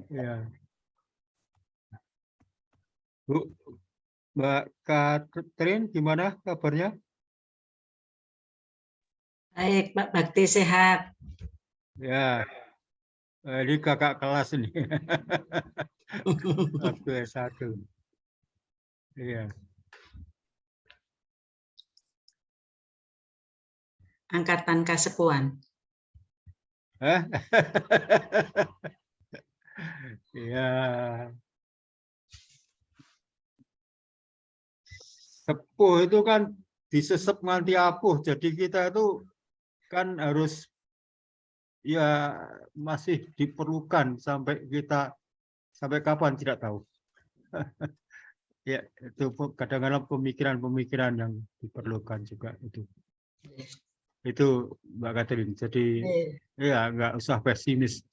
Ya. Bu, Mbak Katrin, gimana kabarnya? Baik, Pak Bakti sehat. Ya, ini kakak kelas ini. Waktu S1. Iya. Angkatan kasepuan. Hah? Ya, sepuh itu kan disesep nganti apuh. Jadi kita itu kan harus ya masih diperlukan sampai kapan tidak tahu. Ya, itu kadang-kadang pemikiran-pemikiran yang diperlukan juga itu. Itu Mbak Katrin. Jadi ya nggak usah pesimis.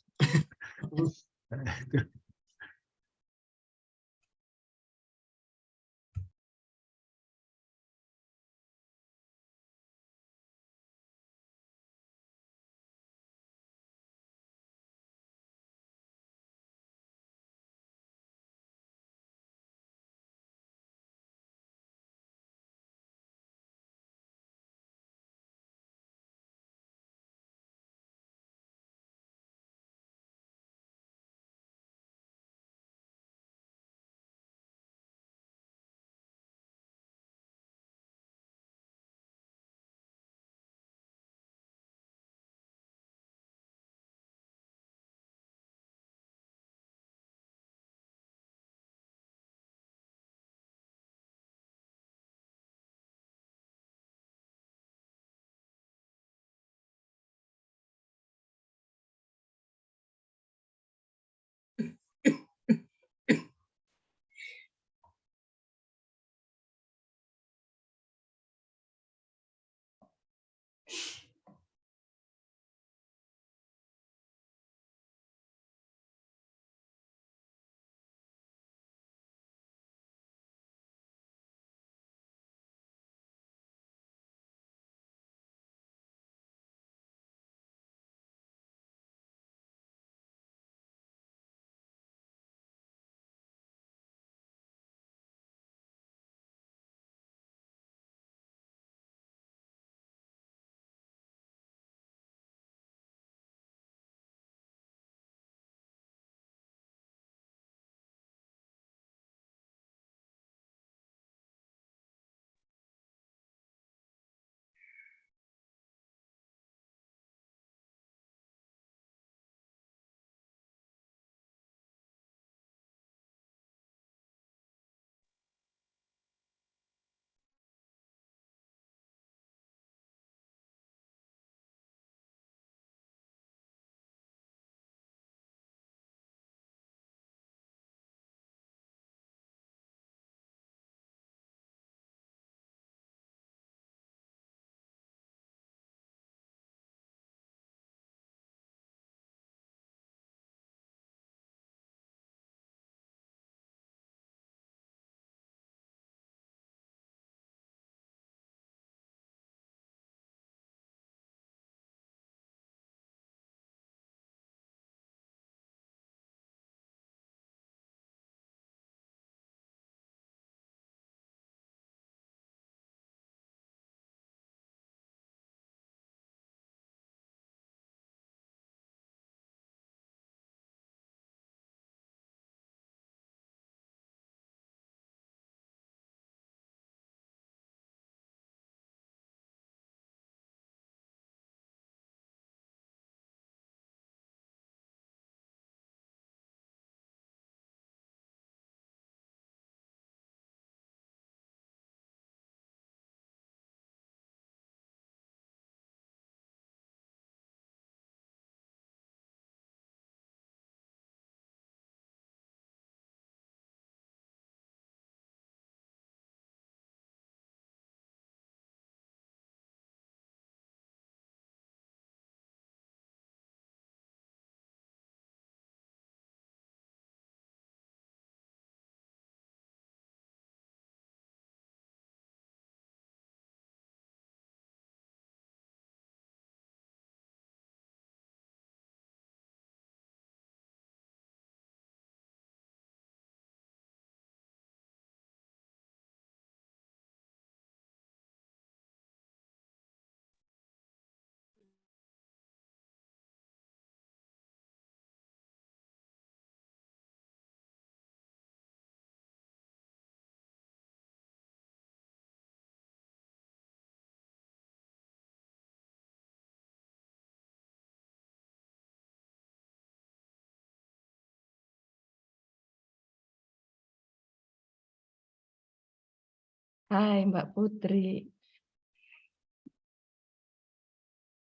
Hai Mbak Putri.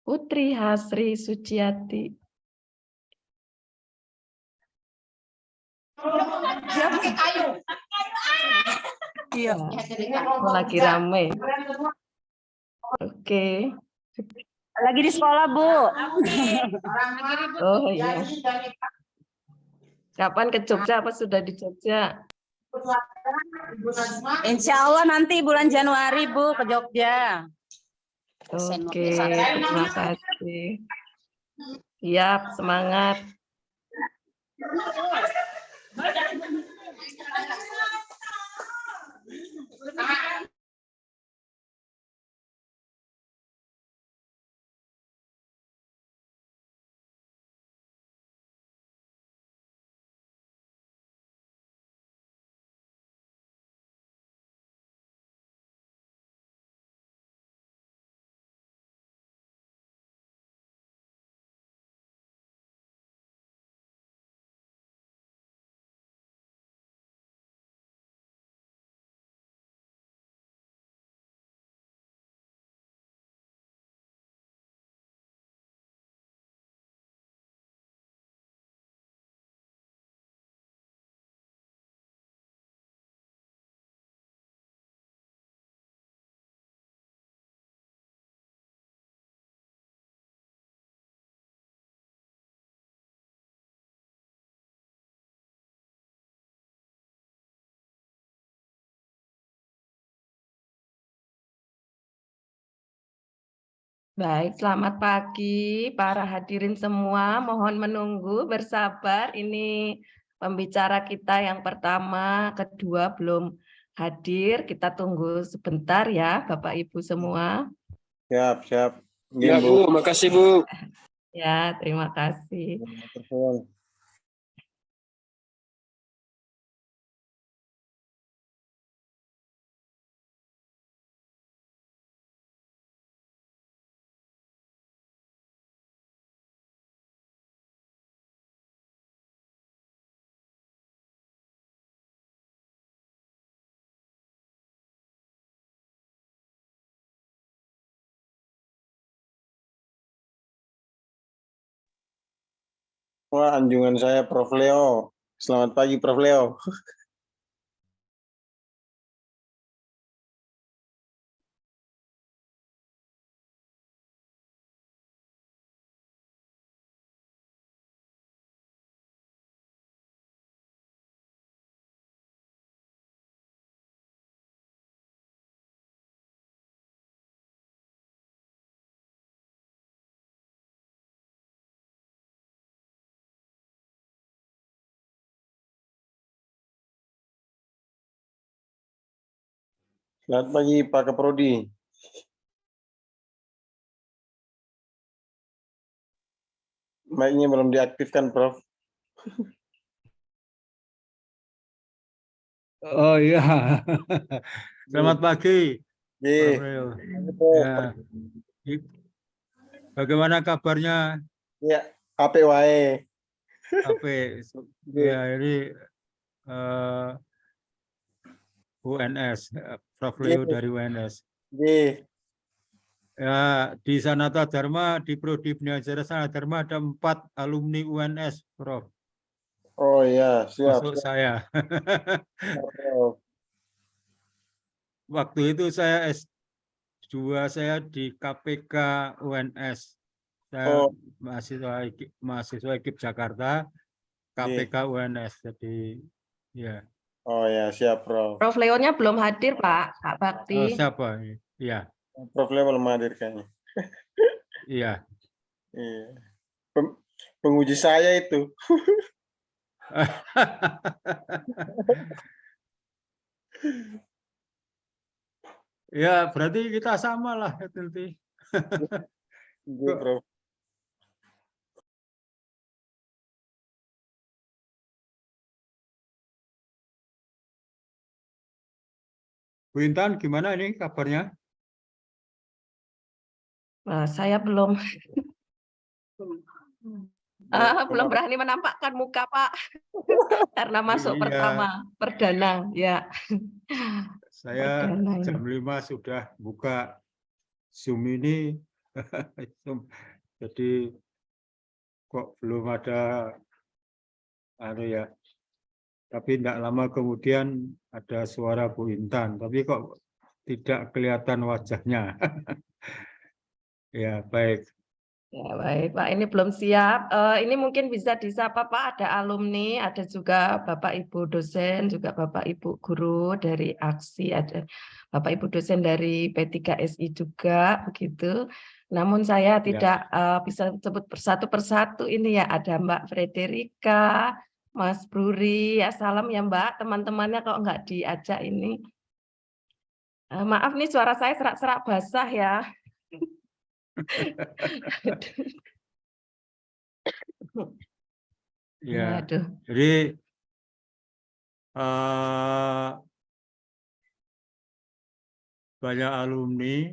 Putri Hasri Suciati. Iya, lagi rame. Oke. Lagi di sekolah, Bu. Oh iya. Kapan ke Jogja? Apa sudah di Jogja? Insya Allah nanti bulan Januari, Bu, ke Jogja. Oke, terima kasih. Siap, semangat. Baik, selamat pagi para hadirin semua. Mohon menunggu, bersabar. Ini pembicara kita yang pertama, kedua belum hadir. Kita tunggu sebentar ya, Bapak Ibu semua. Siap, siap. Ya, Bu. Makasih, Bu. Ya, terima kasih. Wah, anjungan saya Prof. Leo. Selamat pagi, Prof. Leo. Selamat pagi, Pak Kaprodi. Mic-nya belum diaktifkan, Prof. Oh iya. Selamat pagi, Prof. Ye. Leo. Ya. Bagaimana kabarnya? Ya, apa wae? HP? Ya, ini UNS, Prof. Leo dari UNS. Ye. Ya, di Sanata Dharma, di Prodi Bina Acara Sanata Dharma ada 4 alumni UNS, Prof. Oh iya, siap. Masuk saya. Prof. Waktu itu saya S2 saya di KPK UNS. Saya Oh. mahasiswa IKIP Jakarta, KPK UNS. Jadi ya. Oh ya, siap, Prof. Prof. Leonya belum hadir, Pak. Kak Bakti. Oh, siapa? Iya. Prof. Leo belum hadir kayaknya. Iya. Iya. Penguji saya itu. Ya, berarti kita sama lah nanti. Iya, Prof. Bu Intan, gimana ini kabarnya? Saya belum belum berani menampakkan muka, Pak. Karena masuk Iya. pertama, perdana. Ya. Saya Perdana ini. jam 5 sudah buka Zoom ini. Jadi kok belum ada ya. Tapi tidak lama kemudian ada suara Bu Intan, tapi kok tidak kelihatan wajahnya. Ya, baik. Ya, baik, Pak. Ini belum siap. Ini mungkin bisa disapa, Pak. Ada alumni, ada juga Bapak Ibu dosen, juga Bapak Ibu guru dari aksi, ada Bapak Ibu dosen dari P3SI juga, begitu. Namun saya tidak bisa sebut persatu ini ya. Ada Mbak Frederika, Mas Bruri, ya salam ya Mbak. Teman-temannya kok nggak diajak ini. Maaf nih suara saya serak-serak basah ya. Ya, Aduh. jadi banyak alumni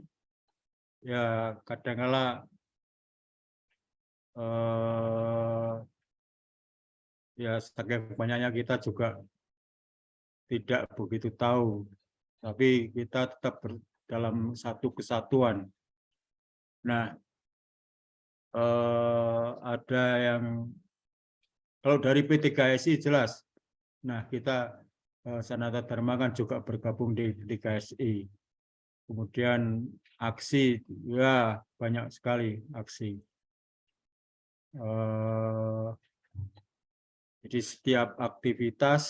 ya kadang-kala ya saking banyaknya kita juga tidak begitu tahu, tapi kita tetap dalam satu kesatuan. Nah, ada yang kalau dari P3SI jelas. Nah, kita Sanata Dharma kan juga bergabung di P3SI. Kemudian aksi, ya banyak sekali aksi. Jadi setiap aktivitas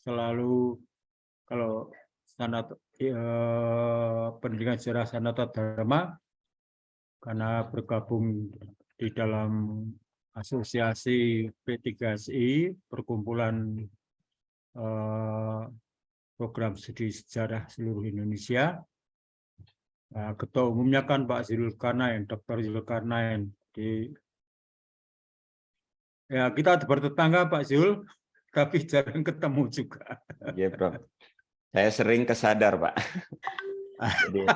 selalu kalau pendidikan sejarah Sanata Dharma karena bergabung di dalam asosiasi P3SI, perkumpulan program studi sejarah seluruh Indonesia. Ketua umumnya kan Pak Zulkarnain, Dr. Zulkarnain. Ya, kita bertetangga Pak Zul, tapi jarang ketemu juga. Iya, Prof. Saya sering kesadar, Pak. Jadi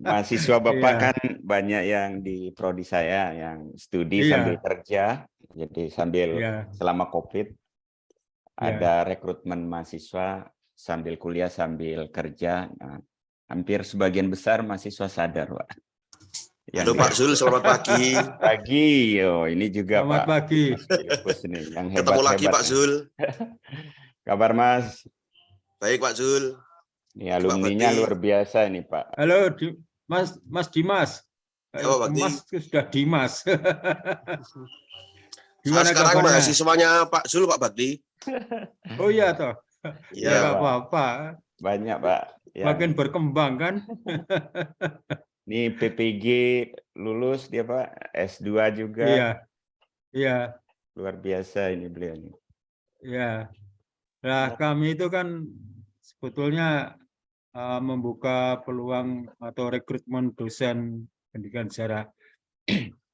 mahasiswa Bapak kan banyak yang di prodi saya yang studi sambil kerja. Jadi sambil selama COVID ada rekrutmen mahasiswa sambil kuliah sambil kerja. Nah, hampir sebagian besar mahasiswa sadar, Pak. Halo Pak Zul, selamat pagi. Pagi, ini juga selamat Pak. Pagi. Mas nih, yang hebat, ketemu lagi Pak Zul. Kabar Mas? Baik Pak Zul. Ini alumninya luar biasa ini Pak. Halo Mas Dimas. Ya, Pak Bakti. Mas sudah Dimas. Saya sekarang mahasiswanya Pak Zul, Pak Bakti. Oh iya toh. Ya, nggak apa-apa. Banyak Pak. Ya. Makin berkembang kan. Ini PPG lulus dia Pak, S2 juga. Iya. Luar biasa ini beliau ini. Iya. Nah, kami itu kan sebetulnya membuka peluang atau rekrutmen dosen pendidikan sejarah.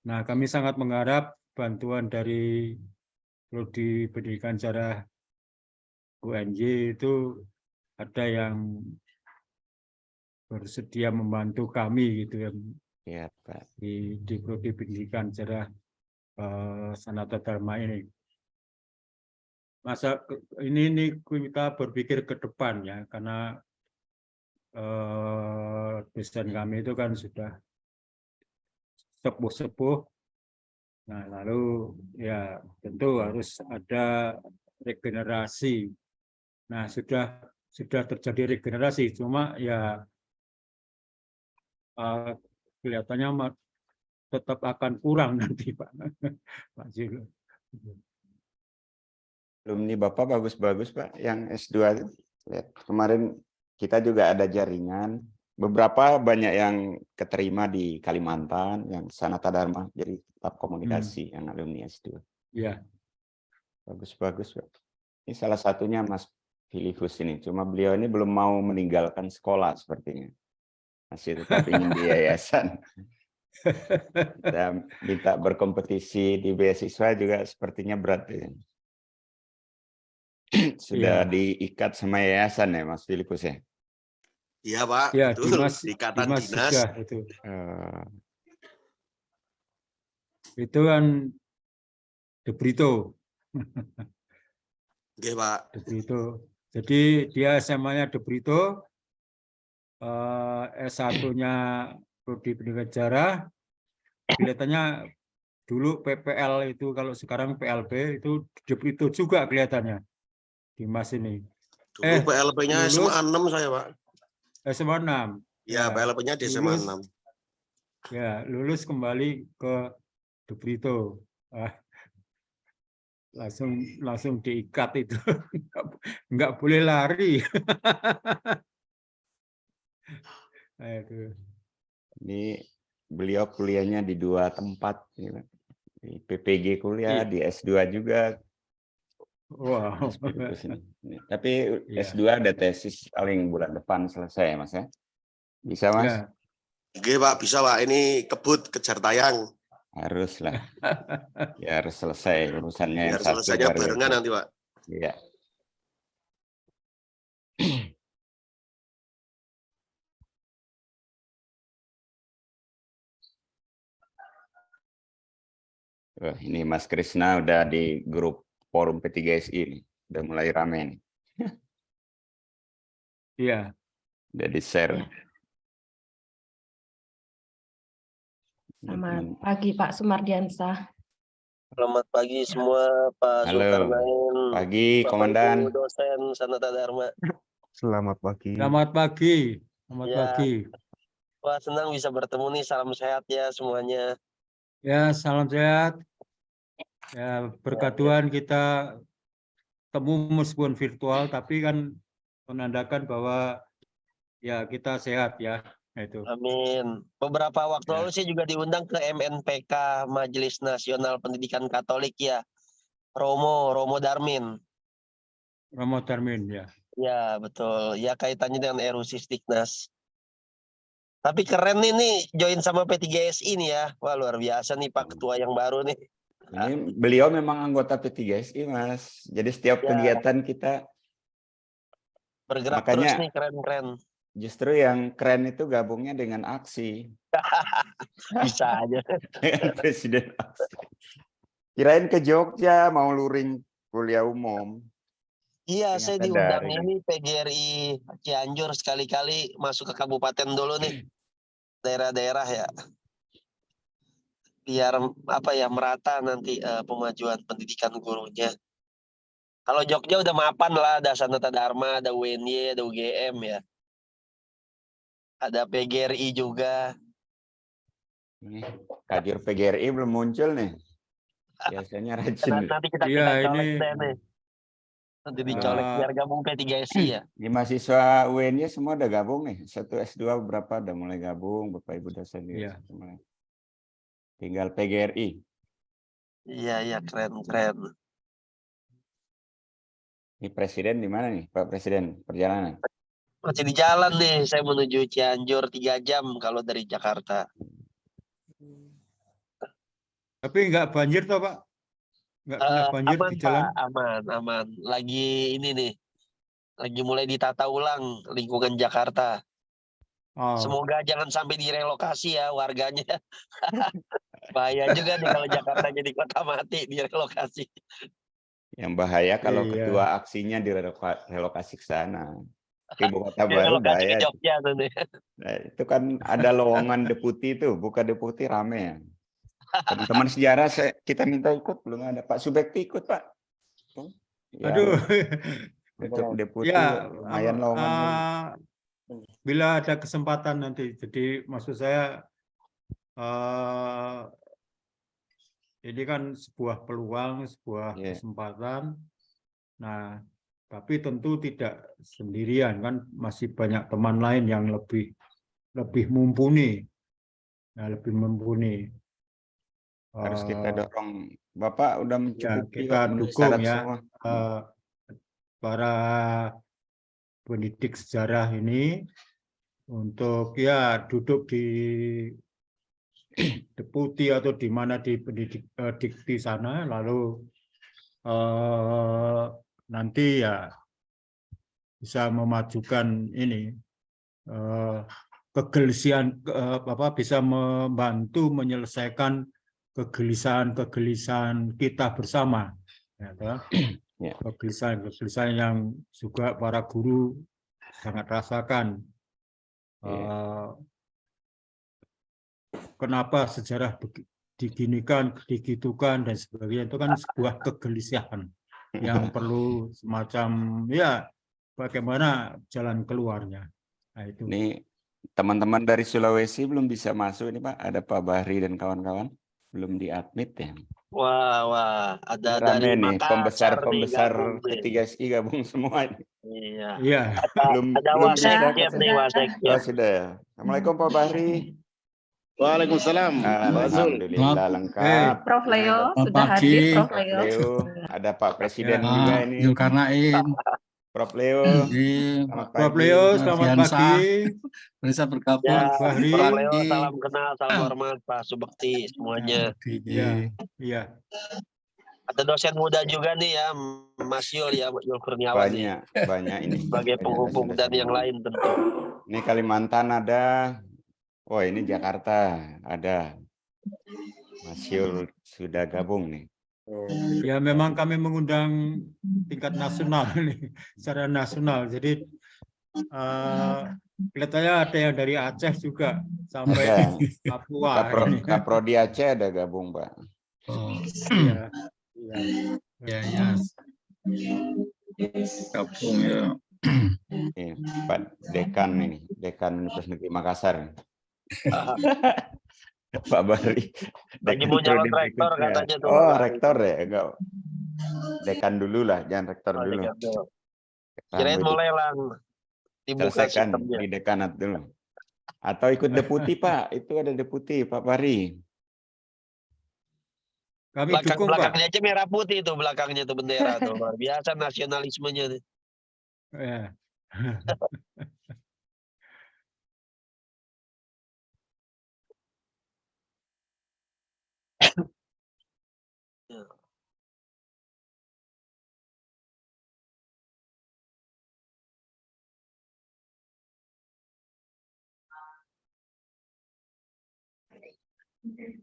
Nah, kami sangat mengharap bantuan dari prodi pendidikan sejarah UNY itu ada yang bersedia membantu kami gitu ya, Pak. Di prodi pendidikan sejarah Sanata Dharma ini. Masa ini kita berpikir ke depan ya, karena dosen kami itu kan sudah sepuh-sepuh. Nah, lalu ya tentu harus ada regenerasi. Nah, sudah terjadi regenerasi, cuma ya kelihatannya tetap akan kurang nanti Pak Zul. Alumni Bapak bagus-bagus Pak, yang S2. Lihat, kemarin kita juga ada jaringan. Beberapa banyak yang keterima di Kalimantan, yang Sanata Dharma, jadi tetap komunikasi yang alumni S2. Iya. Bagus-bagus Pak. Ini salah satunya Mas Filifus ini, cuma beliau ini belum mau meninggalkan sekolah sepertinya. Masih tetap ingin di yayasan. Kita minta berkompetisi di beasiswa juga sepertinya berat. Ya. Sudah diikat sama yayasan ya Mas Filipus ya? Iya Pak, ya, betul. Di ikatan Dimas dinas. Sudah, itu kan De Brito. Oke Pak. De Brito. Jadi dia SMA-nya De Brito, S1-nya Prodi Pendidikan Sejarah. Kelihatannya dulu PPL itu, kalau sekarang PLB itu De Brito juga kelihatannya di Mas ini. Dulu PLP-nya SMA 6 saya, Pak. SMA 6. Ya, PLP-nya di SMA 6. Ya, lulus kembali ke De Brito. Langsung diikat itu. Nggak boleh lari. Ini beliau kuliahnya di 2 tempat, gitu. Di PPG kuliah, di S2 juga. Wow. Tapi S2 ada tesis paling bulan depan selesai, Mas ya. Bisa, Mas? Ya. Oke, Pak, bisa, Pak. Ini kebut kejar tayang. Haruslah. Ya harus selesai urusannya yang Biar satu. selesainya barengan nanti, Pak. Iya. Ini Mas Krisna udah di grup forum P3SI nih. Udah mulai rame nih. Iya. Udah di-share. Selamat pagi Pak Sumardiansah. Selamat pagi semua, Pak Halo. Zulkarnain. Pagi, Bapak Komandan. Ibu dosen Sanata Dharma. Selamat pagi. Selamat pagi. Selamat Ya. pagi. Wah, senang bisa bertemu nih. Salam sehat ya semuanya. Ya, salam sehat. Ya, berkat Tuhan kita temu meskipun virtual, tapi kan menandakan bahwa ya kita sehat ya. Itu. Amin. Beberapa waktu lalu saya juga diundang ke MNPK Majelis Nasional Pendidikan Katolik ya. Romo Darmin. Romo Darmin ya. Ya, betul. Ya kaitannya dengan erusi Stiknas. Tapi keren nih join sama P3SI nih ya. Wah, luar biasa nih Pak Ketua yang baru nih. Ini beliau memang anggota P3SI, Mas. Jadi setiap kegiatan kita bergerak makanya, terus nih, keren-keren. Justru yang keren itu gabungnya dengan aksi. Bisa aja. Presiden aksi. Kirain ke Jogja mau luring kuliah umum. Iya, saya Ternyata diundang daring. ini PGRI Cianjur sekali-kali masuk ke kabupaten dulu nih. Daerah-daerah ya. Biar apa ya, merata nanti pemajuan pendidikan gurunya. Kalau Jogja udah mapan lah, ada Sanata Dharma, ada UNY, ada UGM ya. Ada PGRI juga. Ini kader PGRI belum muncul nih. Biasanya rajin. Nanti kita Iya, colek ini deh nih. Nanti dicolek biar gabung P3SI ya. Di mahasiswa UNY semua udah gabung nih. 1 S2 berapa udah mulai gabung, Bapak Ibu dosen. Iya. Tinggal PGRI. Iya, keren-keren. Ini presiden di mana nih, Pak Presiden? Perjalanan? Masih di jalan nih, saya menuju Cianjur 3 jam kalau dari Jakarta. Tapi nggak banjir toh Pak? Nggak kena banjir Aman di jalan? Pak, aman. Lagi ini nih, lagi mulai ditata ulang lingkungan Jakarta. Oh. Semoga jangan sampai direlokasi ya warganya. Bahaya juga nih kalau Jakarta jadi kota mati direlokasi. Yang bahaya kalau Iya. ketua aksinya direlokasi ke sana. Ibu kota baru Direlokasi ke bahaya. Jogja nanti. Nah, itu kan ada lowongan deputi itu, buka deputi rame ya. Teman-teman sejarah kita minta ikut, belum ada. Pak Subekti ikut, Pak. Ya, Aduh. untuk deputi Ya, lumayan lowongan. bila ada kesempatan nanti. Jadi maksud saya ini kan sebuah peluang, sebuah kesempatan. Nah, tapi tentu tidak sendirian kan, masih banyak teman lain yang lebih mumpuni. Nah, lebih mumpuni. Harus kita dorong. Bapak udah mencukupi, kita memenuhi dukung syarat ya semua. para pendidik sejarah ini untuk ya duduk di deputi atau di mana di pendidik di sana, lalu nanti ya bisa memajukan ini kegelisahan, bisa membantu menyelesaikan kegelisahan kita bersama. Ya, Ya. Kegelisahan yang juga para guru sangat rasakan. Kenapa sejarah diginikan, digitukan dan sebagainya, itu kan sebuah kegelisahan yang perlu semacam ya bagaimana jalan keluarnya. Nah, itu. Ini teman-teman dari Sulawesi belum bisa masuk ini Pak, ada Pak Bahri dan kawan-kawan belum diadmit ya. Wah, ada Rame dari nih Makassar pembesar gabung nih. P3SI gabung semua ini. Iya. Iya. Ada belum bisa Wasekjen nih, Oh, Wasekjen. sudah ya. Assalamualaikum Pak Bahri. Waalaikumsalam. Pak Zul. Alhamdulillah lengkap. Prof. Leo sudah pagi. hadir, Prof. Prof. Leo. Leo, ada Pak Presiden Ya. juga ini. Zulkarnain, Prof. Leo, selamat Prof. pagi. Leo, selamat Fiansa. pagi. bisa bergabung. Ya, Bahri. Prof. Leo, salam kenal, salam hormat, Pak Subekti, semuanya. Iya. Ada dosen muda juga nih ya, Mas Yul ya, Yul Kurniawan nih. Banyak ini. Sebagai Banyak penghubung dan dosen-dosen yang muda. lain tentu. Ini Kalimantan ada. Oh, ini Jakarta ada. Mas Yul sudah gabung nih. Ya memang kami mengundang tingkat nasional nih, secara nasional. Jadi kelihatannya ada yang dari Aceh juga sampai Papua. Kaprodi Aceh ada gabung, Pak. Iya. Ya. Gabung ya. Ini, Pak Dekan ini, Dekan Universitas Negeri Makassar. Pak Bahri. Lagi mau nyalon rektor katanya tuh. Oh, rektor ya? Enggak. Dekan dulu lah, jangan rektor dulu. Kirain mau lelang. Dibuka Selesaikan sistemnya. di dekanat dulu. Atau ikut deputi, Pak. Itu ada deputi, Pak Bahri. Kami dukung, Pak. Belakangnya aja merah putih itu, belakangnya itu bendera tuh. Luar biasa nasionalismenya. Ya.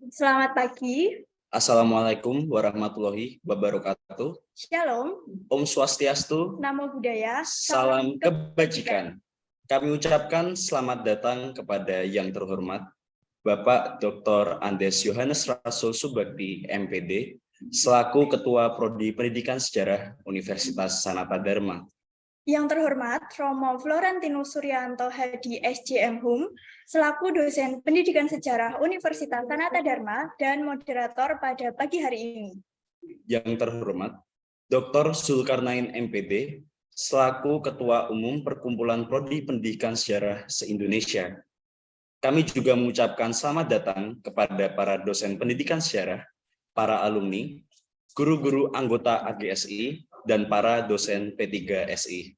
Selamat pagi. Assalamualaikum warahmatullahi wabarakatuh. Shalom. Om Swastiastu. Namo Buddhaya. Salam kebajikan. Kami ucapkan selamat datang kepada yang terhormat Bapak Dr. Andes Yohanes Rasul Subakti, MPD, selaku Ketua Prodi Pendidikan Sejarah Universitas Sanata Dharma. Yang terhormat Romo Florentinus Suryanto Hadi SJM Hum, selaku dosen Pendidikan Sejarah Universitas Sanata Dharma dan moderator pada pagi hari ini. Yang terhormat Dr. Zulkarnain MPD, selaku Ketua Umum Perkumpulan Prodi Pendidikan Sejarah se-Indonesia. Kami juga mengucapkan selamat datang kepada para dosen pendidikan sejarah, para alumni, guru-guru anggota AGSI, dan para dosen P3SI.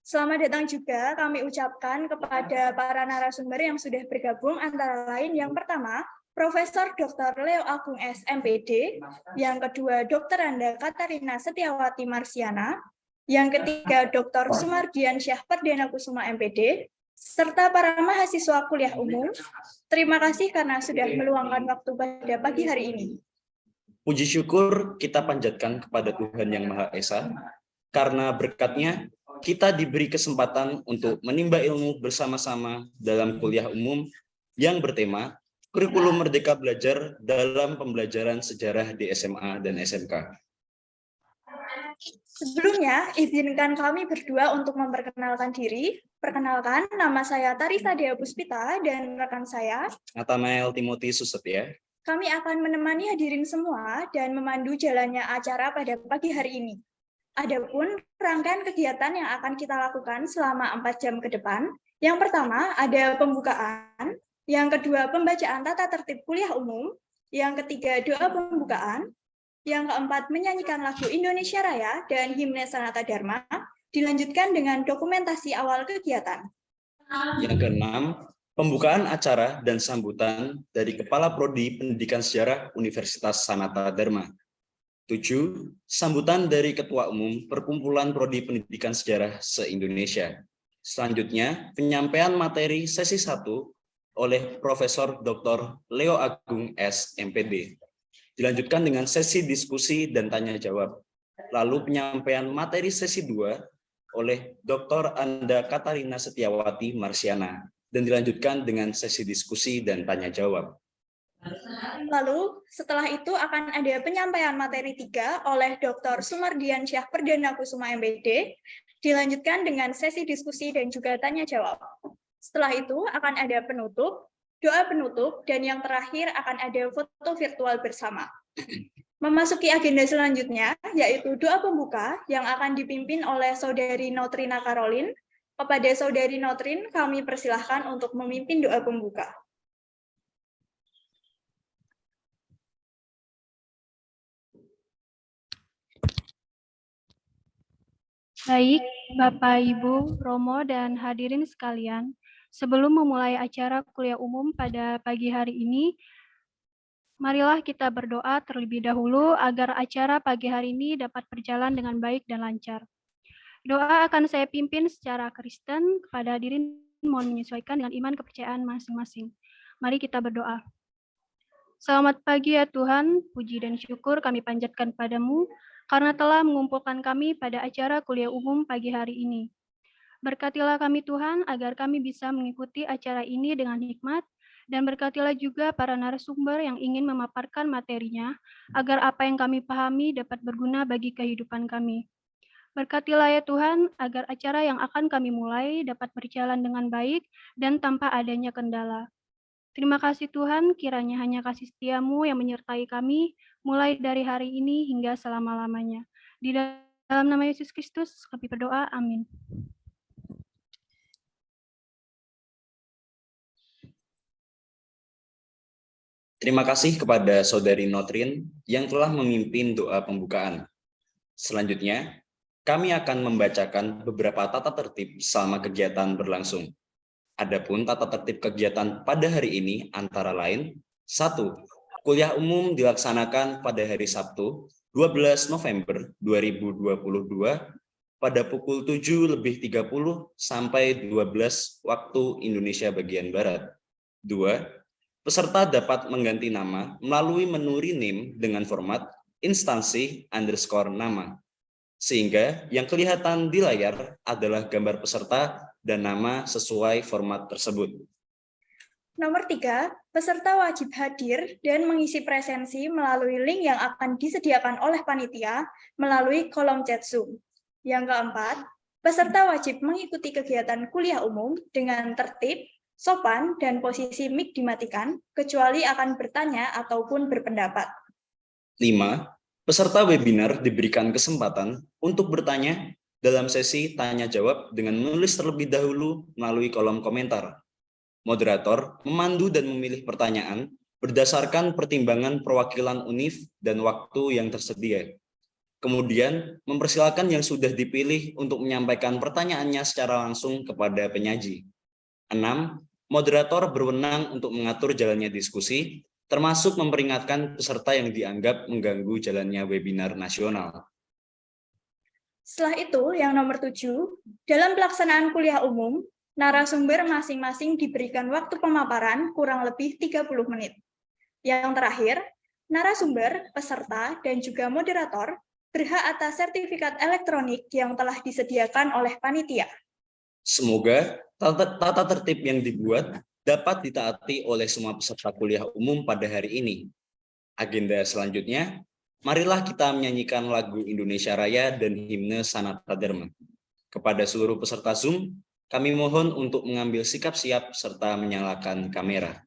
Selamat datang juga kami ucapkan kepada para narasumber yang sudah bergabung, antara lain yang pertama, Profesor Dr. Leo Agung S. MPD, yang kedua Dr. Anda Katarina Setiawati Marsiana, yang ketiga Dr. Sumardian Syah Perdana Kusuma MPD, serta para mahasiswa kuliah umum. Terima kasih karena sudah meluangkan waktu pada pagi hari ini. Puji syukur kita panjatkan kepada Tuhan Yang Maha Esa, karena berkat-Nya kita diberi kesempatan untuk menimba ilmu bersama-sama dalam kuliah umum yang bertema Kurikulum Merdeka Belajar dalam Pembelajaran Sejarah di SMA dan SMK. Sebelumnya, izinkan kami berdua untuk memperkenalkan diri. Perkenalkan, nama saya Tarisa Dea Puspita dan rekan saya, Nathanael Timothy Susetya. Kami akan menemani hadirin semua dan memandu jalannya acara pada pagi hari ini. Adapun rangkaian kegiatan yang akan kita lakukan selama 4 jam ke depan. Yang pertama ada pembukaan, yang kedua pembacaan tata tertib kuliah umum, yang ketiga doa pembukaan, yang keempat menyanyikan lagu Indonesia Raya dan himne Sanata Dharma, dilanjutkan dengan dokumentasi awal kegiatan. Yang keenam, pembukaan acara dan sambutan dari Kepala Prodi Pendidikan Sejarah Universitas Sanata Dharma. 7. Sambutan dari Ketua Umum Perkumpulan Prodi Pendidikan Sejarah se-Indonesia. Selanjutnya, penyampaian materi sesi 1 oleh Profesor Dr. Leo Agung S. MPD. Dilanjutkan dengan sesi diskusi dan tanya jawab. Lalu penyampaian materi sesi 2 oleh Dr. Anda Katarina Setiawati Marsiana dan dilanjutkan dengan sesi diskusi dan tanya jawab. Lalu, setelah itu akan ada penyampaian materi 3 oleh Dr. Sumardian Syah Perdana Kusuma MPD, dilanjutkan dengan sesi diskusi dan juga tanya jawab. Setelah itu akan ada penutup, doa penutup, dan yang terakhir akan ada foto virtual bersama. Memasuki agenda selanjutnya, yaitu doa pembuka yang akan dipimpin oleh Saudari Notrina Karolin. Kepada Saudari Notrin, kami persilahkan untuk memimpin doa pembuka. Baik, Bapak, Ibu, Romo, dan hadirin sekalian, sebelum memulai acara kuliah umum pada pagi hari ini, marilah kita berdoa terlebih dahulu agar acara pagi hari ini dapat berjalan dengan baik dan lancar. Doa akan saya pimpin secara Kristen, kepada hadirin mohon menyesuaikan dengan iman kepercayaan masing-masing. Mari kita berdoa. Selamat pagi ya Tuhan, puji dan syukur kami panjatkan padamu, karena telah mengumpulkan kami pada acara kuliah umum pagi hari ini. Berkatilah kami Tuhan, agar kami bisa mengikuti acara ini dengan hikmat, dan berkatilah juga para narasumber yang ingin memaparkan materinya, agar apa yang kami pahami dapat berguna bagi kehidupan kami. Berkatilah ya Tuhan, agar acara yang akan kami mulai dapat berjalan dengan baik dan tanpa adanya kendala. Terima kasih Tuhan, kiranya hanya kasih setia-Mu yang menyertai kami, mulai dari hari ini hingga selama-lamanya. Di dalam nama Yesus Kristus, kami berdoa, amin. Terima kasih kepada Saudari Notrin yang telah memimpin doa pembukaan. Selanjutnya, kami akan membacakan beberapa tata tertib selama kegiatan berlangsung. Adapun tata tertib kegiatan pada hari ini antara lain, 1. Kuliah umum dilaksanakan pada hari Sabtu, 12 November 2022 pada pukul 7:30 sampai 12 waktu Indonesia bagian Barat. 2. Peserta dapat mengganti nama melalui menu rename dengan format instansi_nama. Sehingga yang kelihatan di layar adalah gambar peserta dan nama sesuai format tersebut. Nomor 3, peserta wajib hadir dan mengisi presensi melalui link yang akan disediakan oleh panitia melalui kolom chat Zoom. Yang keempat, peserta wajib mengikuti kegiatan kuliah umum dengan tertib, sopan, dan posisi mic dimatikan, kecuali akan bertanya ataupun berpendapat. 5. Peserta webinar diberikan kesempatan untuk bertanya dalam sesi tanya-jawab dengan menulis terlebih dahulu melalui kolom komentar. Moderator memandu dan memilih pertanyaan berdasarkan pertimbangan perwakilan UNIF dan waktu yang tersedia. Kemudian, mempersilakan yang sudah dipilih untuk menyampaikan pertanyaannya secara langsung kepada penyaji. 6. Moderator berwenang untuk mengatur jalannya diskusi, termasuk memperingatkan peserta yang dianggap mengganggu jalannya webinar nasional. Setelah itu, yang nomor 7, dalam pelaksanaan kuliah umum, narasumber masing-masing diberikan waktu pemaparan kurang lebih 30 menit. Yang terakhir, narasumber, peserta, dan juga moderator berhak atas sertifikat elektronik yang telah disediakan oleh panitia. Semoga tata tertib yang dibuat dapat ditaati oleh semua peserta kuliah umum pada hari ini. Agenda selanjutnya, marilah kita menyanyikan lagu Indonesia Raya dan himne Sanata Dharma. Kepada seluruh peserta Zoom, kami mohon untuk mengambil sikap siap serta menyalakan kamera.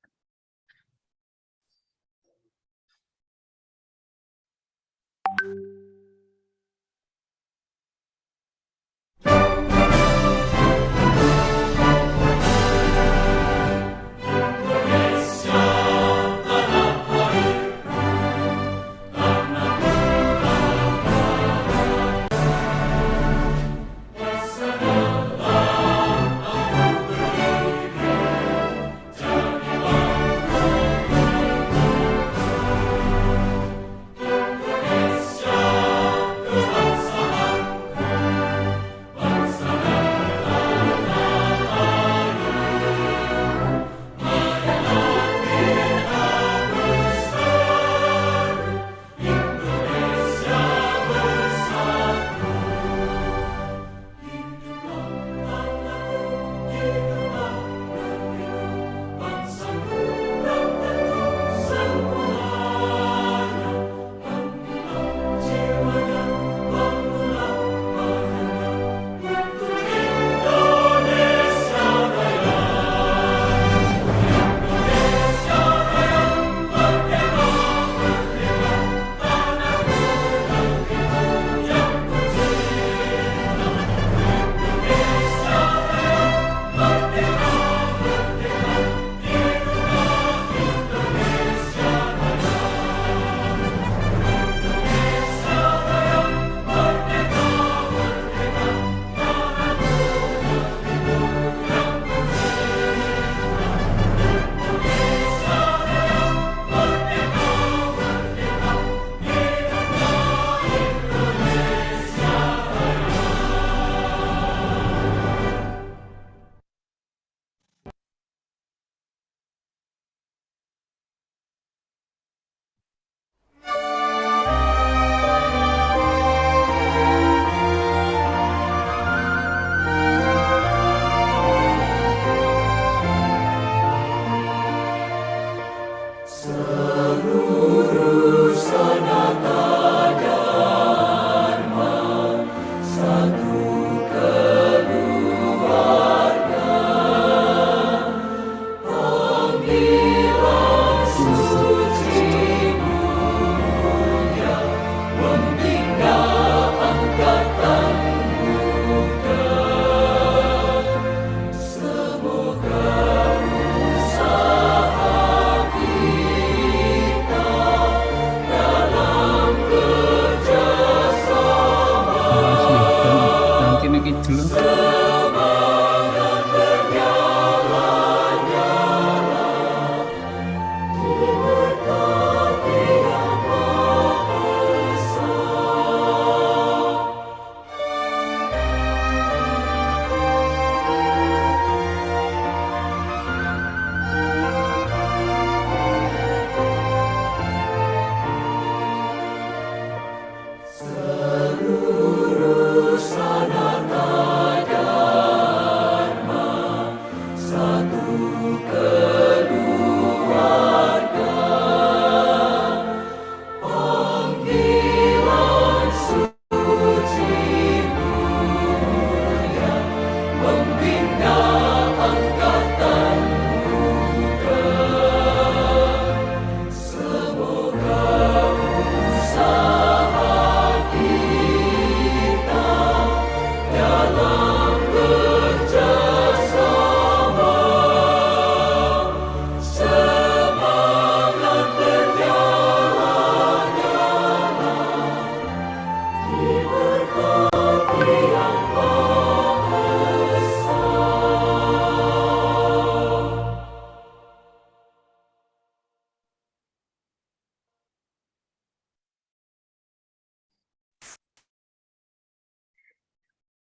Jangan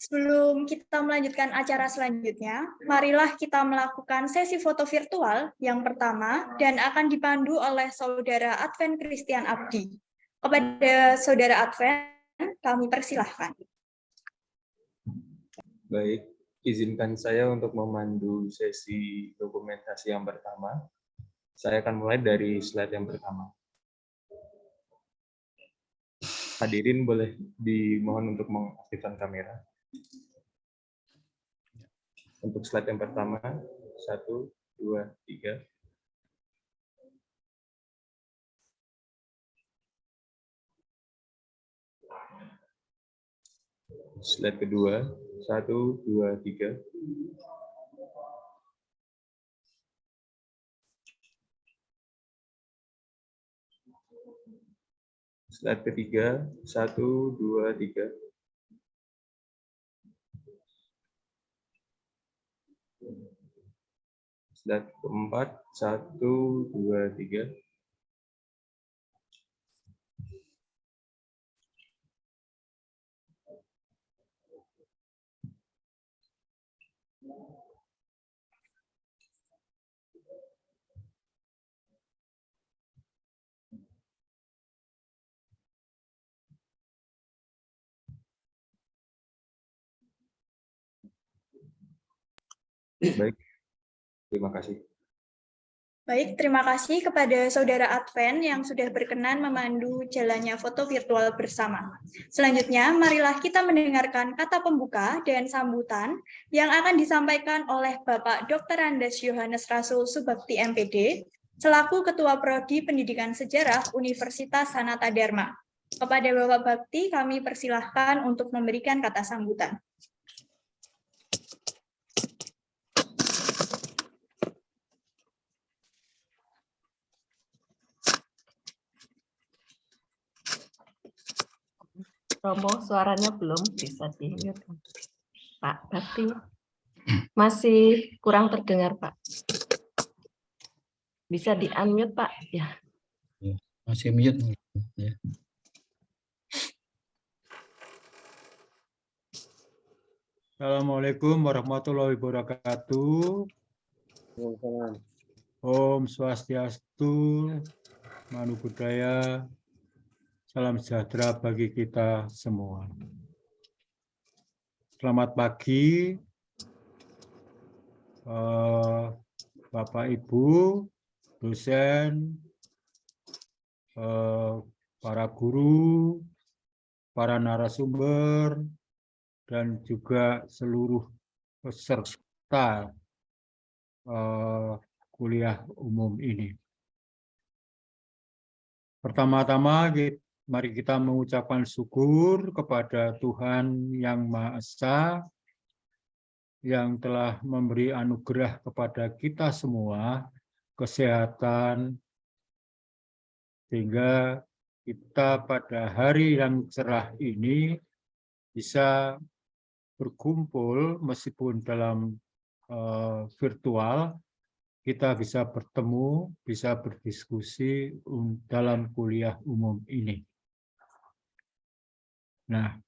Sebelum kita melanjutkan acara selanjutnya, marilah kita melakukan sesi foto virtual yang pertama dan akan dipandu oleh Saudara Advent Christian Abdi. Kepada Saudara Advent, kami persilahkan. Baik, izinkan saya untuk memandu sesi dokumentasi yang pertama. Saya akan mulai dari slide yang pertama. Hadirin boleh dimohon untuk mengaktifkan kamera. Untuk slide yang pertama, 1, 2, 3. Slide kedua, 1, 2, 3. Slide ketiga, 1, 2, 3. Slide keempat, 1, 2, 3. Baik, terima kasih. Baik, terima kasih kepada Saudara Advent yang sudah berkenan memandu jalannya foto virtual bersama. Selanjutnya, marilah kita mendengarkan kata pembuka dan sambutan yang akan disampaikan oleh Bapak Dr. Andes Yohanes Rasul Subakti MPD, selaku Ketua Prodi Pendidikan Sejarah Universitas Sanata Dharma. Kepada Bapak Bakti, kami persilahkan untuk memberikan kata sambutan. Romo, suaranya belum bisa di-mute. Pak Bakti, masih kurang terdengar, Pak. Bisa di-unmute, Pak? Ya. Masih mute. Ya. Assalamualaikum warahmatullahi wabarakatuh. Om Swastiastu, Namo Buddhaya. Salam sejahtera bagi kita semua. Selamat pagi, Bapak Ibu, dosen, para guru, para narasumber, dan juga seluruh peserta kuliah umum ini. Pertama-tama, mari kita mengucapkan syukur kepada Tuhan Yang Maha Esa yang telah memberi anugerah kepada kita semua kesehatan, sehingga kita pada hari yang cerah ini bisa berkumpul meskipun dalam virtual, kita bisa bertemu, bisa berdiskusi dalam kuliah umum ini. Nah,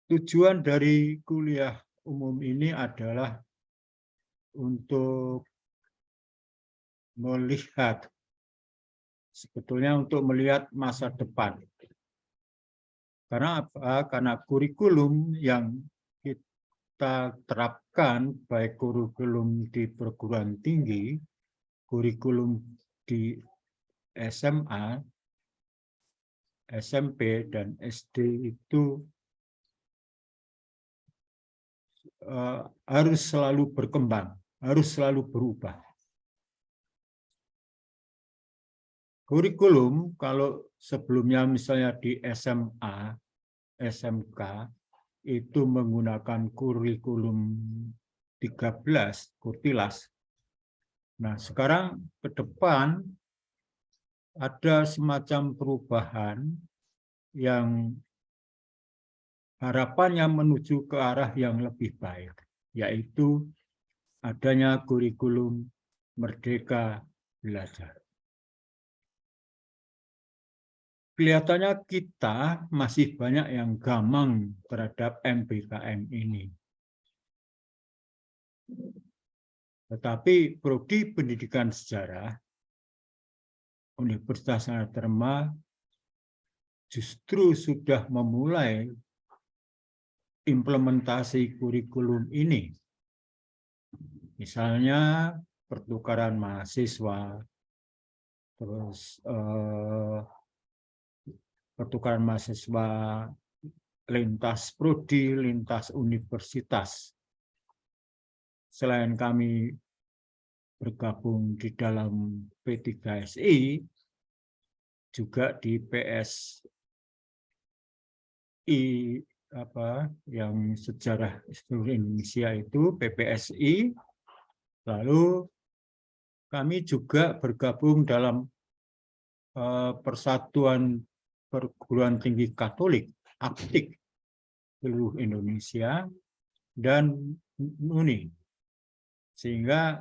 tujuan dari kuliah umum ini adalah untuk melihat, sebetulnya untuk melihat masa depan. Karena apa? Karena kurikulum yang kita terapkan, baik kurikulum di perguruan tinggi, kurikulum di SMA, SMP, dan SD itu harus selalu berkembang, harus selalu berubah. Kurikulum kalau sebelumnya misalnya di SMA, SMK, itu menggunakan kurikulum 13, Kurtilas. Nah, sekarang ke depan ada semacam perubahan yang harapannya menuju ke arah yang lebih baik, yaitu adanya kurikulum Merdeka Belajar. kelihatannya kita masih banyak yang gamang terhadap MBKM ini. Tetapi Prodi Pendidikan Sejarah Universitas Dharma justru sudah memulai implementasi kurikulum ini. Misalnya pertukaran mahasiswa, terus pertukaran mahasiswa lintas prodi, lintas universitas. Selain kami bergabung di dalam P3SI, juga di PSI yang sejarah seluruh Indonesia itu PPSI. Lalu kami juga bergabung dalam Persatuan Perguruan Tinggi Katolik aktif seluruh Indonesia dan UNI, sehingga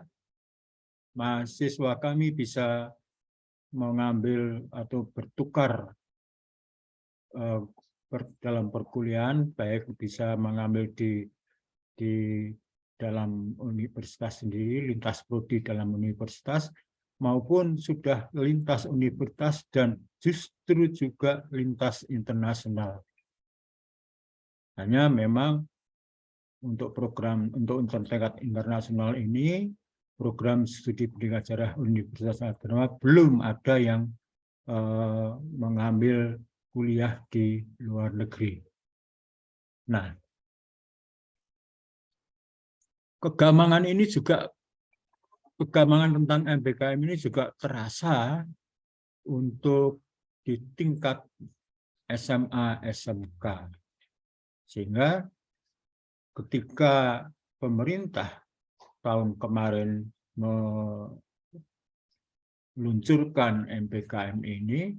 mahasiswa kami bisa mengambil atau bertukar dalam perkuliahan, baik bisa mengambil di dalam universitas sendiri, lintas prodi dalam universitas, maupun sudah lintas universitas dan justru juga lintas internasional. Hanya memang untuk program untuk tingkat internasional ini, program studi pendidikan sejarah Universitas Dharma belum ada yang mengambil kuliah di luar negeri. Nah, kegamangan ini juga, kegamangan tentang MBKM ini juga terasa untuk di tingkat SMA, SMK. Sehingga ketika pemerintah tahun kemarin meluncurkan MBKM ini,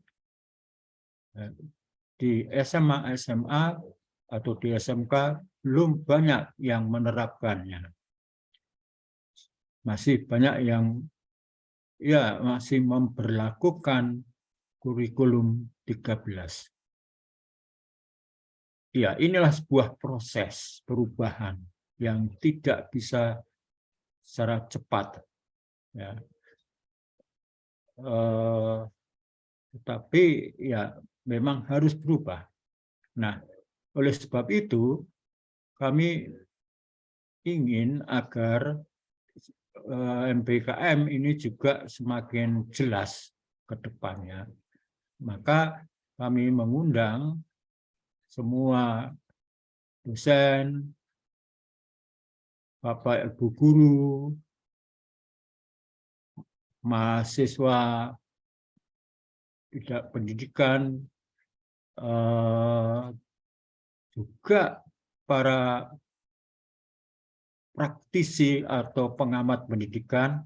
di SMA, SMA atau di SMK belum banyak yang menerapkannya. Masih banyak yang masih memberlakukan kurikulum 13. Ya, inilah sebuah proses perubahan yang tidak bisa secara cepat. Ya. Tetapi ya memang harus berubah. Nah, oleh sebab itu kami ingin agar MBKM ini juga semakin jelas ke depannya. Maka kami mengundang semua dosen, Bapak Ibu guru, mahasiswa tidak pendidikan, juga para praktisi atau pengamat pendidikan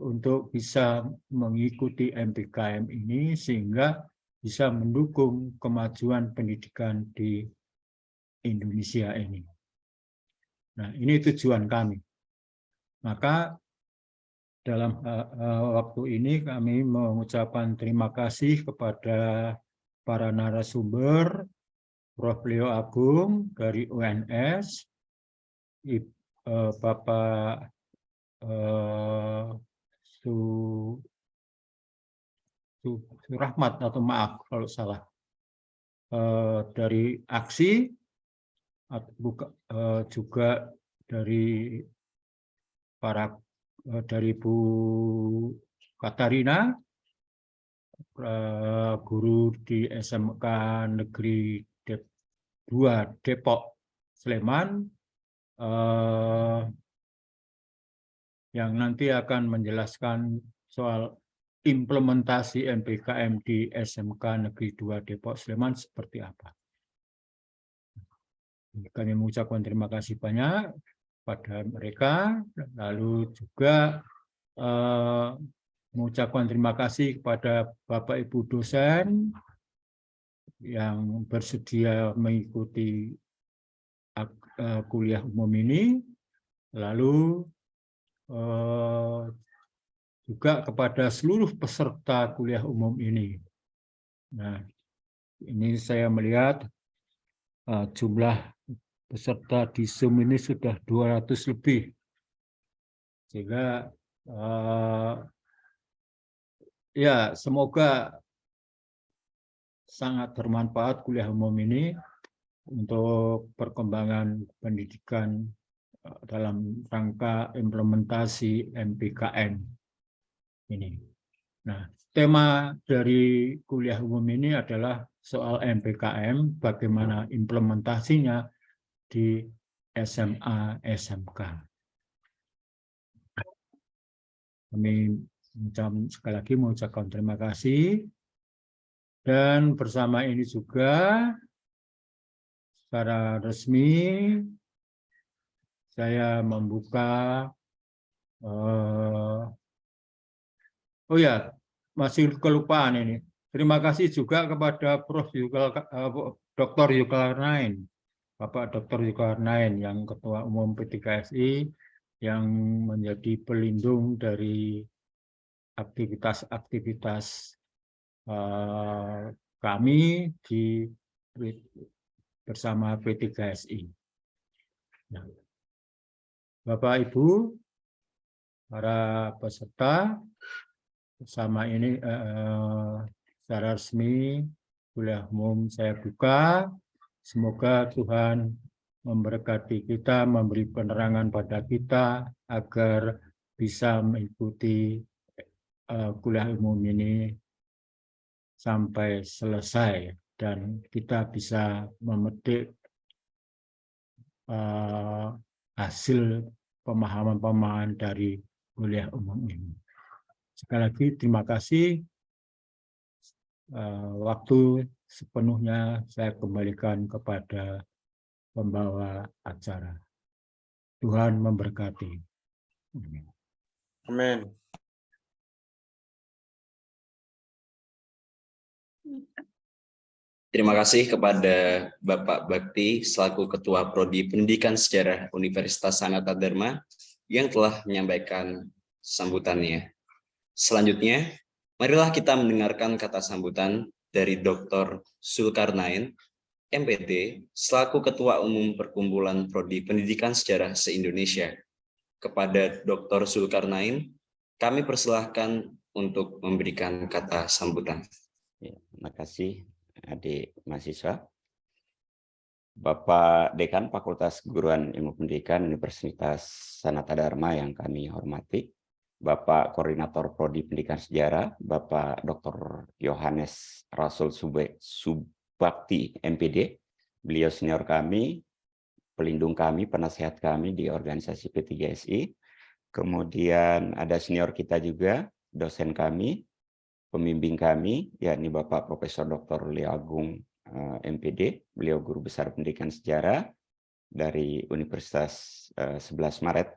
untuk bisa mengikuti MBKM ini sehingga bisa mendukung kemajuan pendidikan di Indonesia ini. Nah, ini tujuan kami. Maka dalam waktu ini kami mengucapkan terima kasih kepada para narasumber, Prof. Leo Agung dari UNS, Bapak Surahmat atau maaf kalau salah, dari Aksi, juga dari dari Bu Katarina, guru di SMK Negeri 2 Depok Sleman, yang nanti akan menjelaskan soal implementasi MBKM di SMK Negeri 2 Depok Sleman seperti apa. Kami mengucapkan terima kasih banyak pada mereka, lalu juga mengucapkan terima kasih kepada Bapak Ibu dosen yang bersedia mengikuti kuliah umum ini, lalu juga kepada seluruh peserta kuliah umum ini. Nah, Ini saya melihat jumlah peserta di Zoom ini sudah 200 lebih. Sehingga ya semoga sangat bermanfaat kuliah umum ini untuk perkembangan pendidikan dalam rangka implementasi MPKM ini. Nah, tema dari kuliah umum ini adalah soal MPKM, bagaimana implementasinya di SMA, SMK. Kami sekali lagi mengucapkan terima kasih. Dan bersama ini juga secara resmi saya membuka oh ya, masih kelupaan ini. Terima kasih juga kepada Dr. Zulkarnain, Bapak Dr. Zulkarnain yang Ketua Umum P3KSI yang menjadi pelindung dari aktivitas-aktivitas kami bersama P3KSI. Nah, Bapak Ibu, para peserta, bersama ini secara resmi kuliah umum saya buka. Semoga Tuhan memberkati kita, memberi penerangan pada kita agar bisa mengikuti kuliah umum ini sampai selesai dan kita bisa memetik hasil pemahaman-pemahaman dari kuliah umum ini. Sekali lagi terima kasih. Waktu sepenuhnya saya kembalikan kepada pembawa acara. Tuhan memberkati. Amin. Terima kasih kepada Bapak Bakti selaku Ketua Prodi Pendidikan Sejarah Universitas Sanata Dharma yang telah menyampaikan sambutannya. Selanjutnya, marilah kita mendengarkan kata sambutan dari Dr. Zulkarnain, MPT, selaku Ketua Umum Perkumpulan Prodi Pendidikan Sejarah se-Indonesia. Kepada Dr. Zulkarnain, kami persilahkan untuk memberikan kata sambutan. Ya, terima kasih adik mahasiswa. Bapak Dekan Fakultas Keguruan Ilmu Pendidikan Universitas Sanata Dharma yang kami hormati, Bapak Koordinator Prodi Pendidikan Sejarah, Bapak Dr. Yohanes Rasul Subakti, MPD, beliau senior kami, pelindung kami, penasehat kami di organisasi P3KSI. Kemudian ada senior kita juga, dosen kami, pembimbing kami, yakni Bapak Profesor Dr. Leo Agung, MPD, beliau Guru Besar Pendidikan Sejarah dari Universitas 11 Maret.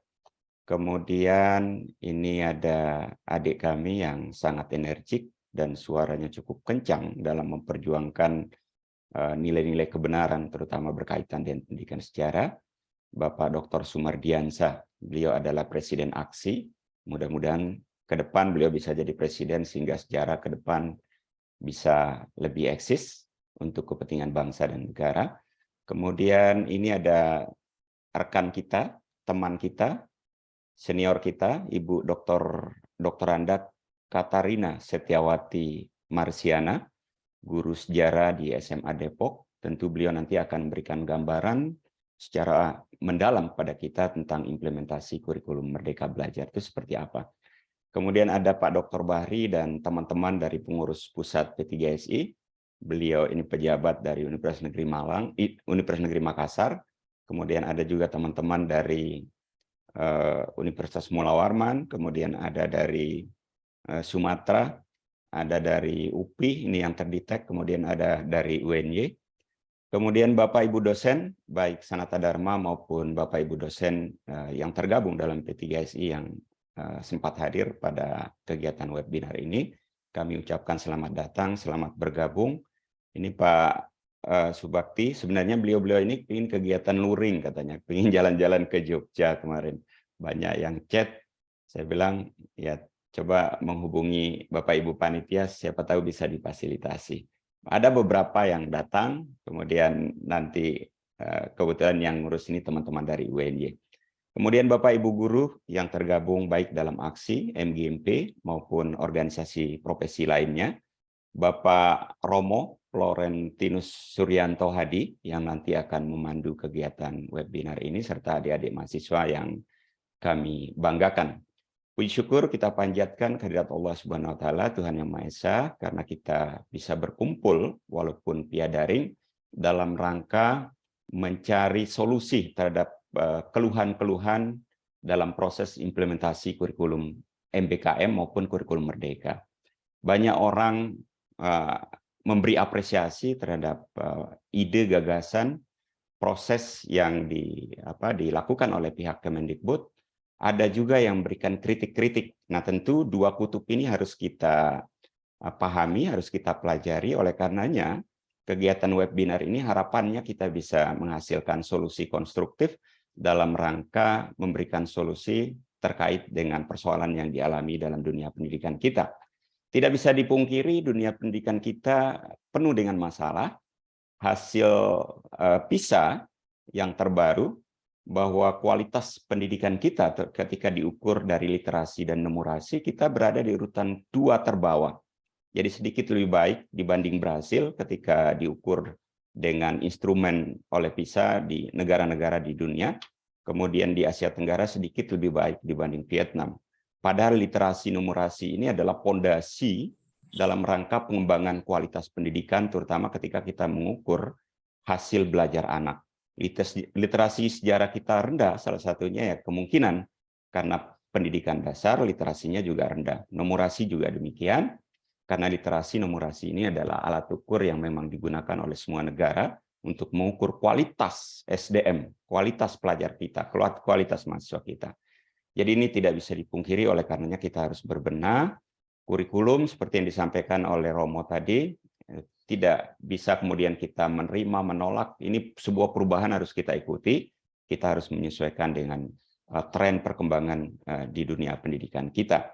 Kemudian ini ada adik kami yang sangat energik dan suaranya cukup kencang dalam memperjuangkan nilai-nilai kebenaran, terutama berkaitan dengan pendidikan sejarah, Bapak Dr. Sumardiansa. Beliau adalah Presiden Aksi. Mudah-mudahan ke depan beliau bisa jadi presiden sehingga sejarah ke depan bisa lebih eksis untuk kepentingan bangsa dan negara. Kemudian ini ada rekan kita, teman kita, senior kita, Ibu Doktoranda Katarina Setiawati Marsiana, guru sejarah di SMA Depok. Tentu beliau nanti akan memberikan gambaran secara mendalam pada kita tentang implementasi kurikulum Merdeka Belajar itu seperti apa. Kemudian ada Pak Dr. Bahri dan teman-teman dari pengurus pusat P3KSI. Beliau ini pejabat dari Universitas Negeri Makassar. Kemudian ada juga teman-teman dari Universitas Mula Warman, kemudian ada dari Sumatera, ada dari UPI, ini yang terdetek, kemudian ada dari UNY. Kemudian Bapak Ibu dosen, baik Sanata Dharma maupun Bapak Ibu dosen yang tergabung dalam P3KSI yang sempat hadir pada kegiatan webinar ini, kami ucapkan selamat datang, selamat bergabung. Ini Pak Subakti, sebenarnya beliau-beliau ini ingin kegiatan luring katanya, ingin jalan-jalan ke Jogja kemarin. Banyak yang chat, saya bilang ya coba menghubungi Bapak Ibu Panitia, siapa tahu bisa difasilitasi. Ada beberapa yang datang, kemudian nanti kebetulan yang ngurus ini teman-teman dari UNY. Kemudian Bapak Ibu guru yang tergabung baik dalam aksi MGMP maupun organisasi profesi lainnya, Bapak Romo Florentinus Suryanto Hadi yang nanti akan memandu kegiatan webinar ini serta adik-adik mahasiswa yang kami banggakan. Puji syukur kita panjatkan kehadirat Allah Subhanahu wa taala, Tuhan Yang Maha Esa, karena kita bisa berkumpul walaupun via daring dalam rangka mencari solusi terhadap keluhan-keluhan dalam proses implementasi kurikulum MBKM maupun kurikulum Merdeka. Banyak orang memberi apresiasi terhadap ide, gagasan, proses yang dilakukan oleh pihak Kemendikbud. Ada juga yang memberikan kritik-kritik. Nah, tentu dua kutub ini harus kita pahami, harus kita pelajari. Oleh karenanya, kegiatan webinar ini harapannya kita bisa menghasilkan solusi konstruktif dalam rangka memberikan solusi terkait dengan persoalan yang dialami dalam dunia pendidikan kita. Tidak bisa dipungkiri dunia pendidikan kita penuh dengan masalah. Hasil PISA yang terbaru bahwa kualitas pendidikan kita ketika diukur dari literasi dan numerasi, kita berada di urutan 2 terbawah. Jadi sedikit lebih baik dibanding Brasil ketika diukur dengan instrumen oleh PISA di negara-negara di dunia. Kemudian di Asia Tenggara sedikit lebih baik dibanding Vietnam. Padahal literasi numerasi ini adalah pondasi dalam rangka pengembangan kualitas pendidikan, terutama ketika kita mengukur hasil belajar anak. Literasi sejarah kita rendah, salah satunya ya kemungkinan karena pendidikan dasar literasinya juga rendah. Numerasi juga demikian, karena literasi numerasi ini adalah alat ukur yang memang digunakan oleh semua negara untuk mengukur kualitas SDM, kualitas pelajar kita, kualitas mahasiswa kita. Jadi ini tidak bisa dipungkiri, oleh karenanya kita harus berbenah. Kurikulum seperti yang disampaikan oleh Romo tadi, tidak bisa kemudian kita menerima, menolak. Ini sebuah perubahan harus kita ikuti. Kita harus menyesuaikan dengan tren perkembangan di dunia pendidikan kita.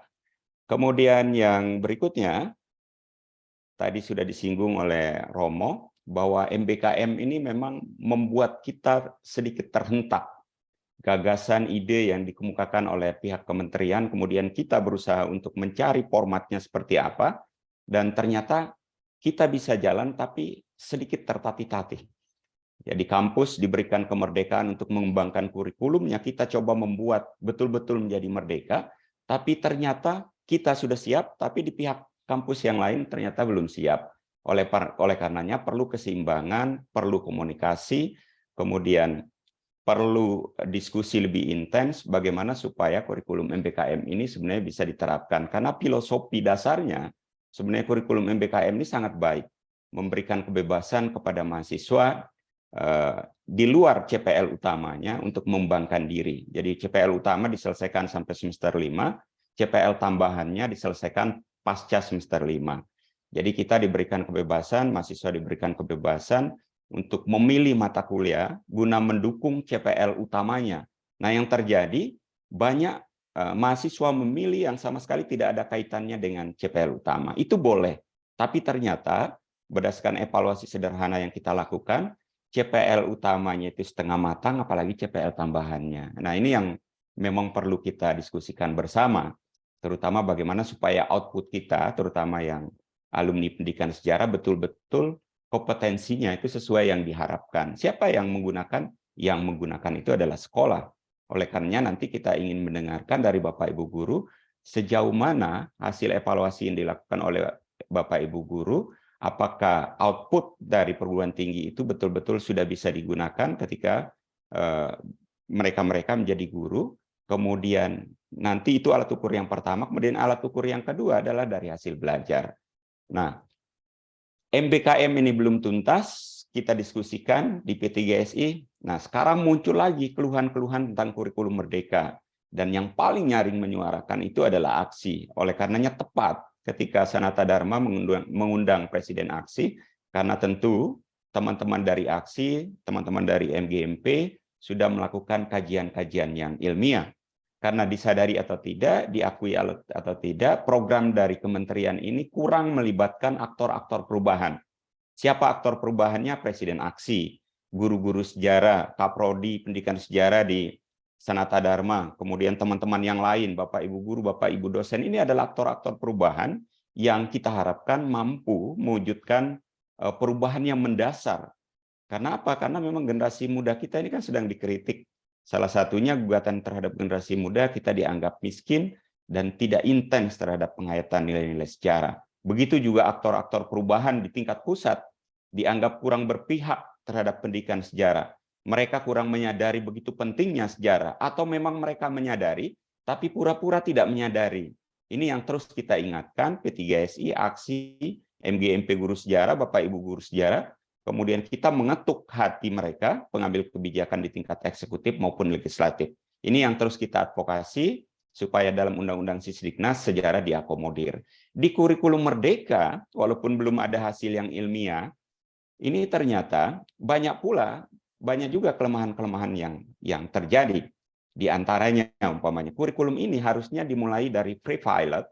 Kemudian yang berikutnya, tadi sudah disinggung oleh Romo, bahwa MBKM ini memang membuat kita sedikit terhentak. Gagasan, ide yang dikemukakan oleh pihak kementerian, kemudian kita berusaha untuk mencari formatnya seperti apa, dan ternyata kita bisa jalan tapi sedikit tertatih-tatih. Jadi kampus diberikan kemerdekaan untuk mengembangkan kurikulumnya, kita coba membuat betul-betul menjadi merdeka, tapi ternyata kita sudah siap, tapi di pihak kampus yang lain ternyata belum siap. Oleh karenanya perlu keseimbangan, perlu komunikasi, kemudian perlu diskusi lebih intens bagaimana supaya kurikulum MBKM ini sebenarnya bisa diterapkan. Karena filosofi dasarnya sebenarnya kurikulum MBKM ini sangat baik, memberikan kebebasan kepada mahasiswa di luar CPL utamanya untuk mengembangkan diri. Jadi CPL utama diselesaikan sampai semester 5, CPL tambahannya diselesaikan pasca semester 5. Jadi kita diberikan kebebasan, mahasiswa diberikan kebebasan untuk memilih mata kuliah guna mendukung CPL utamanya. Nah, yang terjadi banyak mahasiswa memilih yang sama sekali tidak ada kaitannya dengan CPL utama. Itu boleh, tapi ternyata berdasarkan evaluasi sederhana yang kita lakukan, CPL utamanya itu setengah matang, apalagi CPL tambahannya. Nah, ini yang memang perlu kita diskusikan bersama, terutama bagaimana supaya output kita, terutama yang alumni pendidikan sejarah, betul-betul kompetensinya itu sesuai yang diharapkan. Siapa yang menggunakan? Yang menggunakan itu adalah sekolah. Oleh karenanya nanti kita ingin mendengarkan dari Bapak Ibu Guru sejauh mana hasil evaluasi yang dilakukan oleh Bapak Ibu Guru, apakah output dari perguruan tinggi itu betul-betul sudah bisa digunakan ketika mereka-mereka menjadi guru. Kemudian nanti itu alat ukur yang pertama, kemudian alat ukur yang kedua adalah dari hasil belajar. Nah, MBKM ini belum tuntas, kita diskusikan di P3GSI. Nah, sekarang muncul lagi keluhan-keluhan tentang kurikulum merdeka. Dan yang paling nyaring menyuarakan itu adalah aksi. Oleh karenanya tepat ketika Sanata Dharma mengundang Presiden Aksi, karena tentu teman-teman dari Aksi, teman-teman dari MGMP sudah melakukan kajian-kajian yang ilmiah. Karena disadari atau tidak, diakui atau tidak, program dari kementerian ini kurang melibatkan aktor-aktor perubahan. Siapa aktor perubahannya? Presiden Aksi, guru-guru sejarah, Kaprodi Pendidikan Sejarah di Sanata Dharma, kemudian teman-teman yang lain, Bapak Ibu guru, Bapak Ibu dosen, ini adalah aktor-aktor perubahan yang kita harapkan mampu mewujudkan perubahan yang mendasar. Karena apa? Karena memang generasi muda kita ini kan sedang dikritik. Salah satunya gugatan terhadap generasi muda kita dianggap miskin dan tidak intens terhadap penghayatan nilai-nilai sejarah. Begitu juga aktor-aktor perubahan di tingkat pusat dianggap kurang berpihak terhadap pendidikan sejarah. Mereka kurang menyadari begitu pentingnya sejarah, atau memang mereka menyadari tapi pura-pura tidak menyadari. Ini yang terus kita ingatkan, P3SI, Aksi, MGMP Guru Sejarah, Bapak Ibu Guru Sejarah, kemudian kita mengetuk hati mereka, pengambil kebijakan di tingkat eksekutif maupun legislatif. Ini yang terus kita advokasi, supaya dalam Undang-Undang Sisdiknas sejarah diakomodir. Di kurikulum Merdeka, walaupun belum ada hasil yang ilmiah, ini ternyata banyak juga kelemahan-kelemahan yang terjadi. Di antaranya, umpamanya, kurikulum ini harusnya dimulai dari pre-pilot,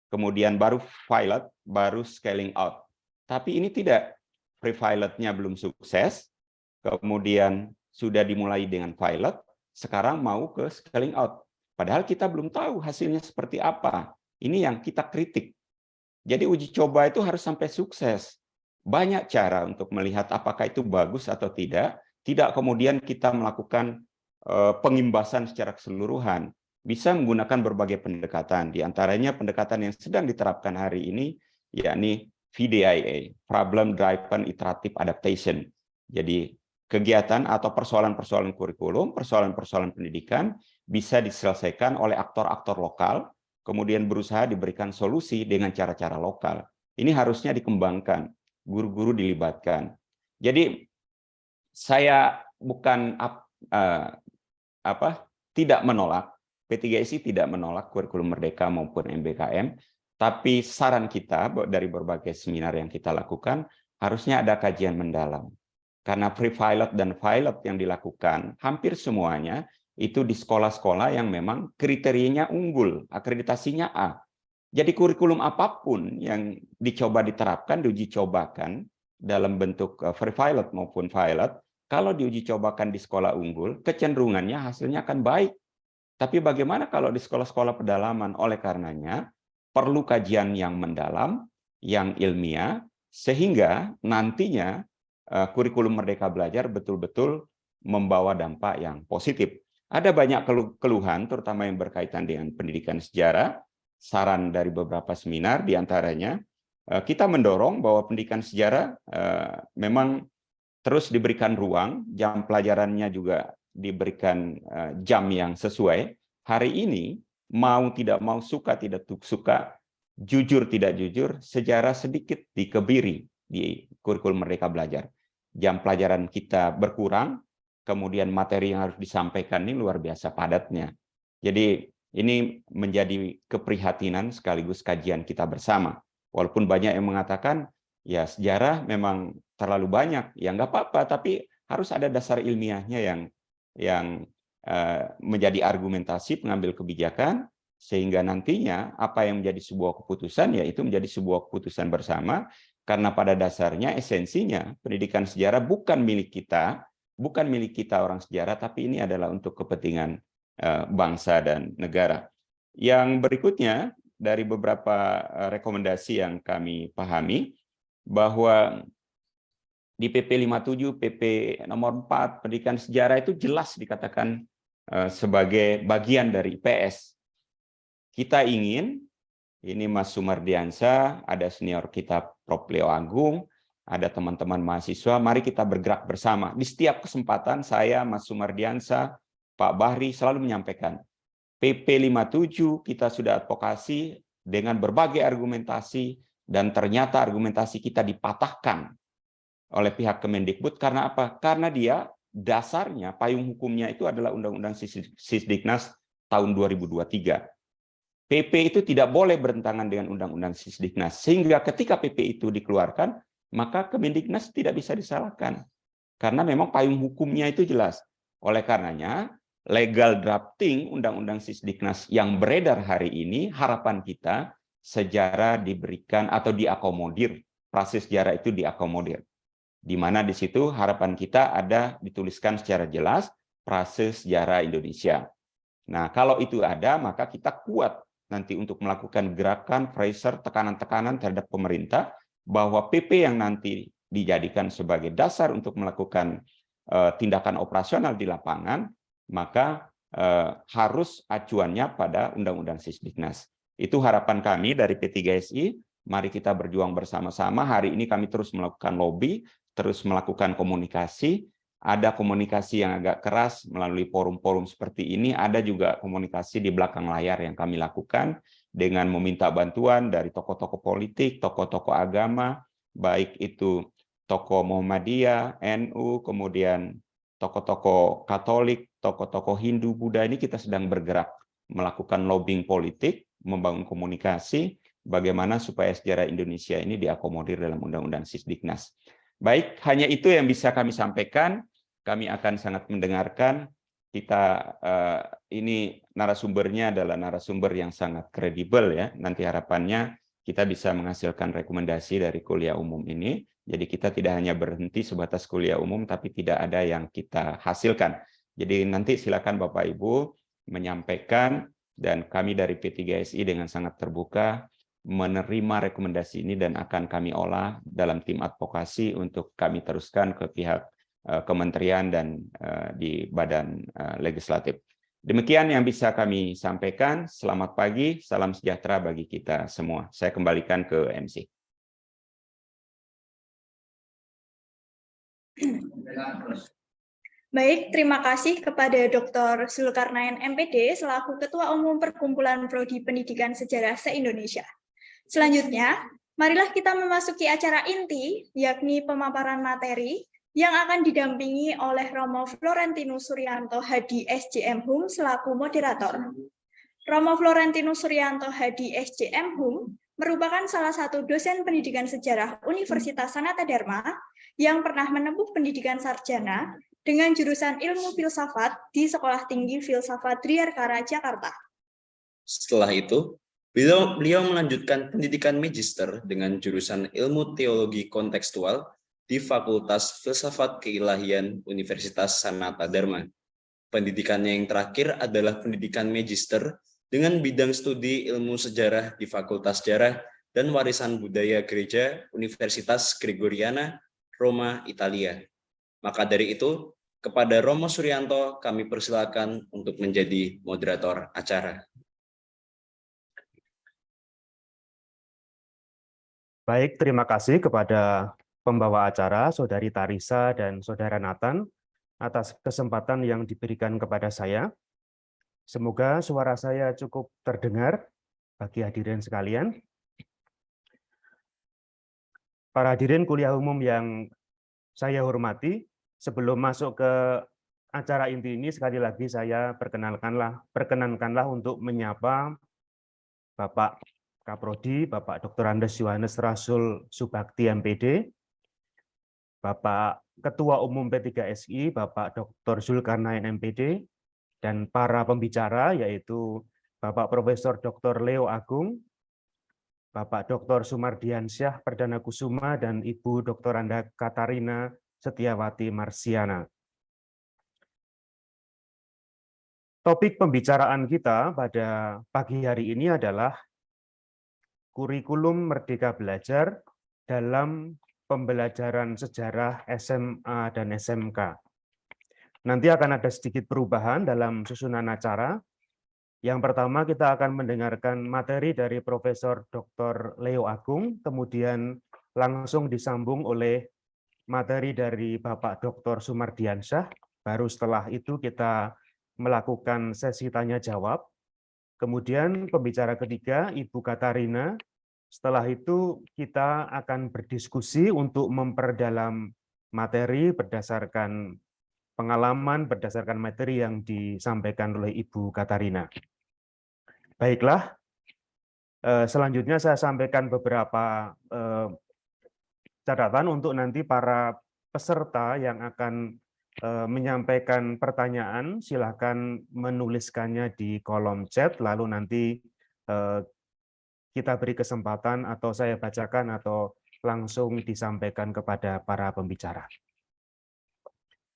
kemudian baru pilot, baru scaling out. Tapi ini tidak. Pre-pilotnya belum sukses, kemudian sudah dimulai dengan pilot, sekarang mau ke scaling out. Padahal kita belum tahu hasilnya seperti apa. Ini yang kita kritik. Jadi uji coba itu harus sampai sukses. Banyak cara untuk melihat apakah itu bagus atau tidak. Tidak kemudian kita melakukan pengimbasan secara keseluruhan. Bisa menggunakan berbagai pendekatan. Di antaranya pendekatan yang sedang diterapkan hari ini, yakni VDIA, Problem Driven Iterative Adaptation. Jadi kegiatan atau persoalan-persoalan kurikulum, persoalan-persoalan pendidikan bisa diselesaikan oleh aktor-aktor lokal, kemudian berusaha diberikan solusi dengan cara-cara lokal. Ini harusnya dikembangkan, guru-guru dilibatkan. Jadi saya bukan tidak menolak, P3SI tidak menolak kurikulum Merdeka maupun MBKM, tapi saran kita dari berbagai seminar yang kita lakukan, harusnya ada kajian mendalam. Karena pre-pilot dan pilot yang dilakukan, hampir semuanya itu di sekolah-sekolah yang memang kriterianya unggul, akreditasinya A. Jadi kurikulum apapun yang dicoba diterapkan, diuji cobakan dalam bentuk pre-pilot maupun pilot, kalau diuji cobakan di sekolah unggul, kecenderungannya hasilnya akan baik. Tapi bagaimana kalau di sekolah-sekolah pedalaman? Oleh karenanya, perlu kajian yang mendalam, yang ilmiah, sehingga nantinya kurikulum Merdeka Belajar betul-betul membawa dampak yang positif. Ada banyak keluhan, terutama yang berkaitan dengan pendidikan sejarah, saran dari beberapa seminar, diantaranya kita mendorong bahwa pendidikan sejarah memang terus diberikan ruang, jam pelajarannya juga diberikan jam yang sesuai. Hari ini, mau tidak mau, suka tidak suka, jujur tidak jujur, sejarah sedikit dikebiri di kurikulum Merdeka Belajar. Jam pelajaran kita berkurang, kemudian materi yang harus disampaikan ini luar biasa padatnya. Jadi ini menjadi keprihatinan sekaligus kajian kita bersama. Walaupun banyak yang mengatakan, ya sejarah memang terlalu banyak, ya nggak apa-apa, tapi harus ada dasar ilmiahnya yang menjadi argumentasi pengambil kebijakan, sehingga nantinya apa yang menjadi sebuah keputusan, yaitu menjadi sebuah keputusan bersama, karena pada dasarnya esensinya pendidikan sejarah bukan milik kita orang sejarah, tapi ini adalah untuk kepentingan bangsa dan negara. Yang berikutnya, dari beberapa rekomendasi yang kami pahami, bahwa di PP 57, PP nomor 4, pendidikan sejarah itu jelas dikatakan sebagai bagian dari IPS. Kita ingin, ini Mas Sumardiansa, ada senior kita Prof. Leo Agung, ada teman-teman mahasiswa, mari kita bergerak bersama. Di setiap kesempatan saya, Mas Sumardiansa, Pak Bahri selalu menyampaikan, PP 57 kita sudah advokasi dengan berbagai argumentasi, dan ternyata argumentasi kita dipatahkan oleh pihak Kemendikbud. Karena apa? Karena dia dasarnya, payung hukumnya itu adalah Undang-Undang Sisdiknas tahun 2023. PP itu tidak boleh bertentangan dengan Undang-Undang Sisdiknas. Sehingga ketika PP itu dikeluarkan, maka Kemendiknas tidak bisa disalahkan. Karena memang payung hukumnya itu jelas. Oleh karenanya, legal drafting Undang-Undang Sisdiknas yang beredar hari ini, harapan kita sejarah diberikan atau diakomodir. Proses sejarah itu diakomodir. di mana di situ harapan kita ada dituliskan secara jelas frase sejarah Indonesia. Nah, kalau itu ada, maka kita kuat nanti untuk melakukan gerakan, pressure, tekanan-tekanan terhadap pemerintah, bahwa PP yang nanti dijadikan sebagai dasar untuk melakukan tindakan operasional di lapangan, maka harus acuannya pada Undang-Undang Sisdiknas. Itu harapan kami dari P3SI. Mari kita berjuang bersama-sama. Hari ini kami terus melakukan lobby, terus melakukan komunikasi. Ada komunikasi yang agak keras melalui forum-forum seperti ini, ada juga komunikasi di belakang layar yang kami lakukan dengan meminta bantuan dari tokoh-tokoh politik, tokoh-tokoh agama, baik itu tokoh Muhammadiyah, NU, kemudian tokoh-tokoh Katolik, tokoh-tokoh Hindu, Buddha. Ini kita sedang bergerak melakukan lobbying politik, membangun komunikasi, bagaimana supaya sejarah Indonesia ini diakomodir dalam Undang-Undang Sisdiknas. Baik, hanya itu yang bisa kami sampaikan. Kami akan sangat mendengarkan. Kita ini narasumbernya adalah narasumber yang sangat kredibel ya. Nanti harapannya kita bisa menghasilkan rekomendasi dari kuliah umum ini. Jadi kita tidak hanya berhenti sebatas kuliah umum, tapi tidak ada yang kita hasilkan. Jadi nanti silakan Bapak Ibu menyampaikan, dan kami dari P3SI dengan sangat terbuka menerima rekomendasi ini dan akan kami olah dalam tim advokasi untuk kami teruskan ke pihak kementerian dan di badan legislatif. Demikian yang bisa kami sampaikan. Selamat pagi, salam sejahtera bagi kita semua. Saya kembalikan ke MC. Baik, terima kasih kepada Dr. Zulkarnain MPD selaku Ketua Umum Perkumpulan Prodi Pendidikan Sejarah se-Indonesia. Selanjutnya, marilah kita memasuki acara inti, yakni pemaparan materi yang akan didampingi oleh Romo Florentinus Suryanto Hadi SJM Hum selaku moderator. Romo Florentinus Suryanto Hadi SJM Hum merupakan salah satu dosen pendidikan sejarah Universitas Sanata Dharma yang pernah menempuh pendidikan sarjana dengan jurusan Ilmu Filsafat di Sekolah Tinggi Filsafat Driarkara, Jakarta. Setelah itu, beliau melanjutkan pendidikan magister dengan jurusan Ilmu Teologi Kontekstual di Fakultas Filsafat Keilahian Universitas Sanata Dharma. Pendidikannya yang terakhir adalah pendidikan magister dengan bidang studi ilmu sejarah di Fakultas Sejarah dan Warisan Budaya Gereja Universitas Gregoriana, Roma, Italia. Maka dari itu, kepada Romo Suryanto kami persilakan untuk menjadi moderator acara. Baik, terima kasih kepada pembawa acara, Saudari Tarisa dan Saudara Nathan, atas kesempatan yang diberikan kepada saya. Semoga suara saya cukup terdengar bagi hadirin sekalian. Para hadirin kuliah umum yang saya hormati, sebelum masuk ke acara inti ini, sekali lagi saya perkenankanlah untuk menyapa Bapak Kaprodi, Bapak Dr. Andes Yohanes Rasul Subakti MPD, Bapak Ketua Umum P3SI, Bapak Dr. Zulkarnain MPD, dan para pembicara yaitu Bapak Profesor Dr. Leo Agung, Bapak Dr. Sumardiansyah Perdana Kusuma, dan Ibu Dr. Anda Katarina Setiawati Marsiana. Topik pembicaraan kita pada pagi hari ini adalah kurikulum Merdeka Belajar dalam pembelajaran sejarah SMA dan SMK. Nanti akan ada sedikit perubahan dalam susunan acara. Yang pertama kita akan mendengarkan materi dari Profesor Dr. Leo Agung, kemudian langsung disambung oleh materi dari Bapak Dr. Sumardiansyah. Baru setelah itu kita melakukan sesi tanya jawab. Kemudian pembicara ketiga, Ibu Katarina. Setelah itu kita akan berdiskusi untuk memperdalam materi berdasarkan pengalaman, berdasarkan materi yang disampaikan oleh Ibu Katarina. Baiklah, selanjutnya saya sampaikan beberapa catatan untuk nanti para peserta yang akan menyampaikan pertanyaan. Silakan menuliskannya di kolom chat, lalu nanti kita beri kesempatan atau saya bacakan atau langsung disampaikan kepada para pembicara.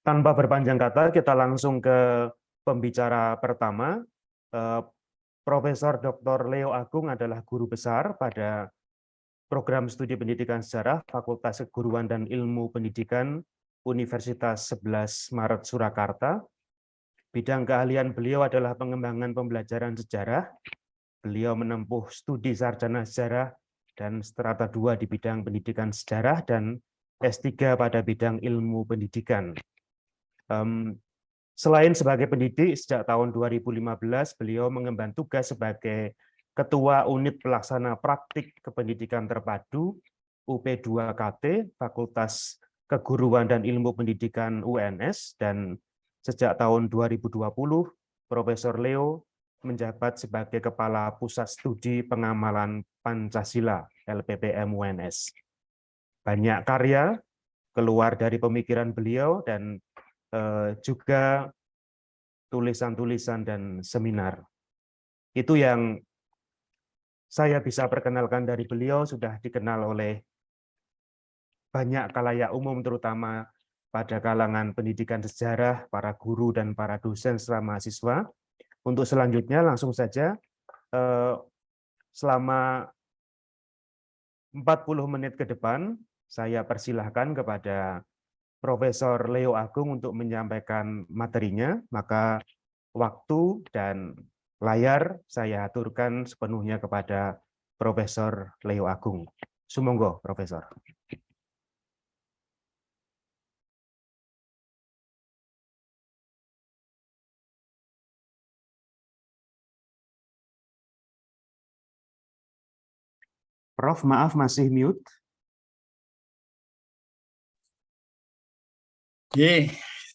Tanpa berpanjang kata, kita langsung ke pembicara pertama. Profesor Dr. Leo Agung adalah guru besar pada Program Studi Pendidikan Sejarah Fakultas Keguruan dan Ilmu Pendidikan Universitas 11 Maret Surakarta. Bidang keahlian beliau adalah pengembangan pembelajaran sejarah. Beliau menempuh studi sarjana sejarah dan strata 2 di bidang pendidikan sejarah dan S3 pada bidang ilmu pendidikan. Selain sebagai pendidik, sejak tahun 2015 beliau mengemban tugas sebagai Ketua Unit Pelaksana Praktik Kependidikan Terpadu UP2KT Fakultas Keguruan dan Ilmu Pendidikan UNS, dan sejak tahun 2020 Profesor Leo menjabat sebagai Kepala Pusat Studi Pengamalan Pancasila LPPM UNS. Banyak karya keluar dari pemikiran beliau dan juga tulisan-tulisan dan seminar. Itu yang saya bisa perkenalkan dari beliau, sudah dikenal oleh banyak khalayak umum, terutama pada kalangan pendidikan sejarah, para guru dan para dosen serta mahasiswa. Untuk selanjutnya langsung saja, selama 40 menit ke depan, saya persilahkan kepada Profesor Leo Agung untuk menyampaikan materinya, maka waktu dan layar saya aturkan sepenuhnya kepada Profesor Leo Agung. Sumangga, Profesor. Prof, maaf masih mute.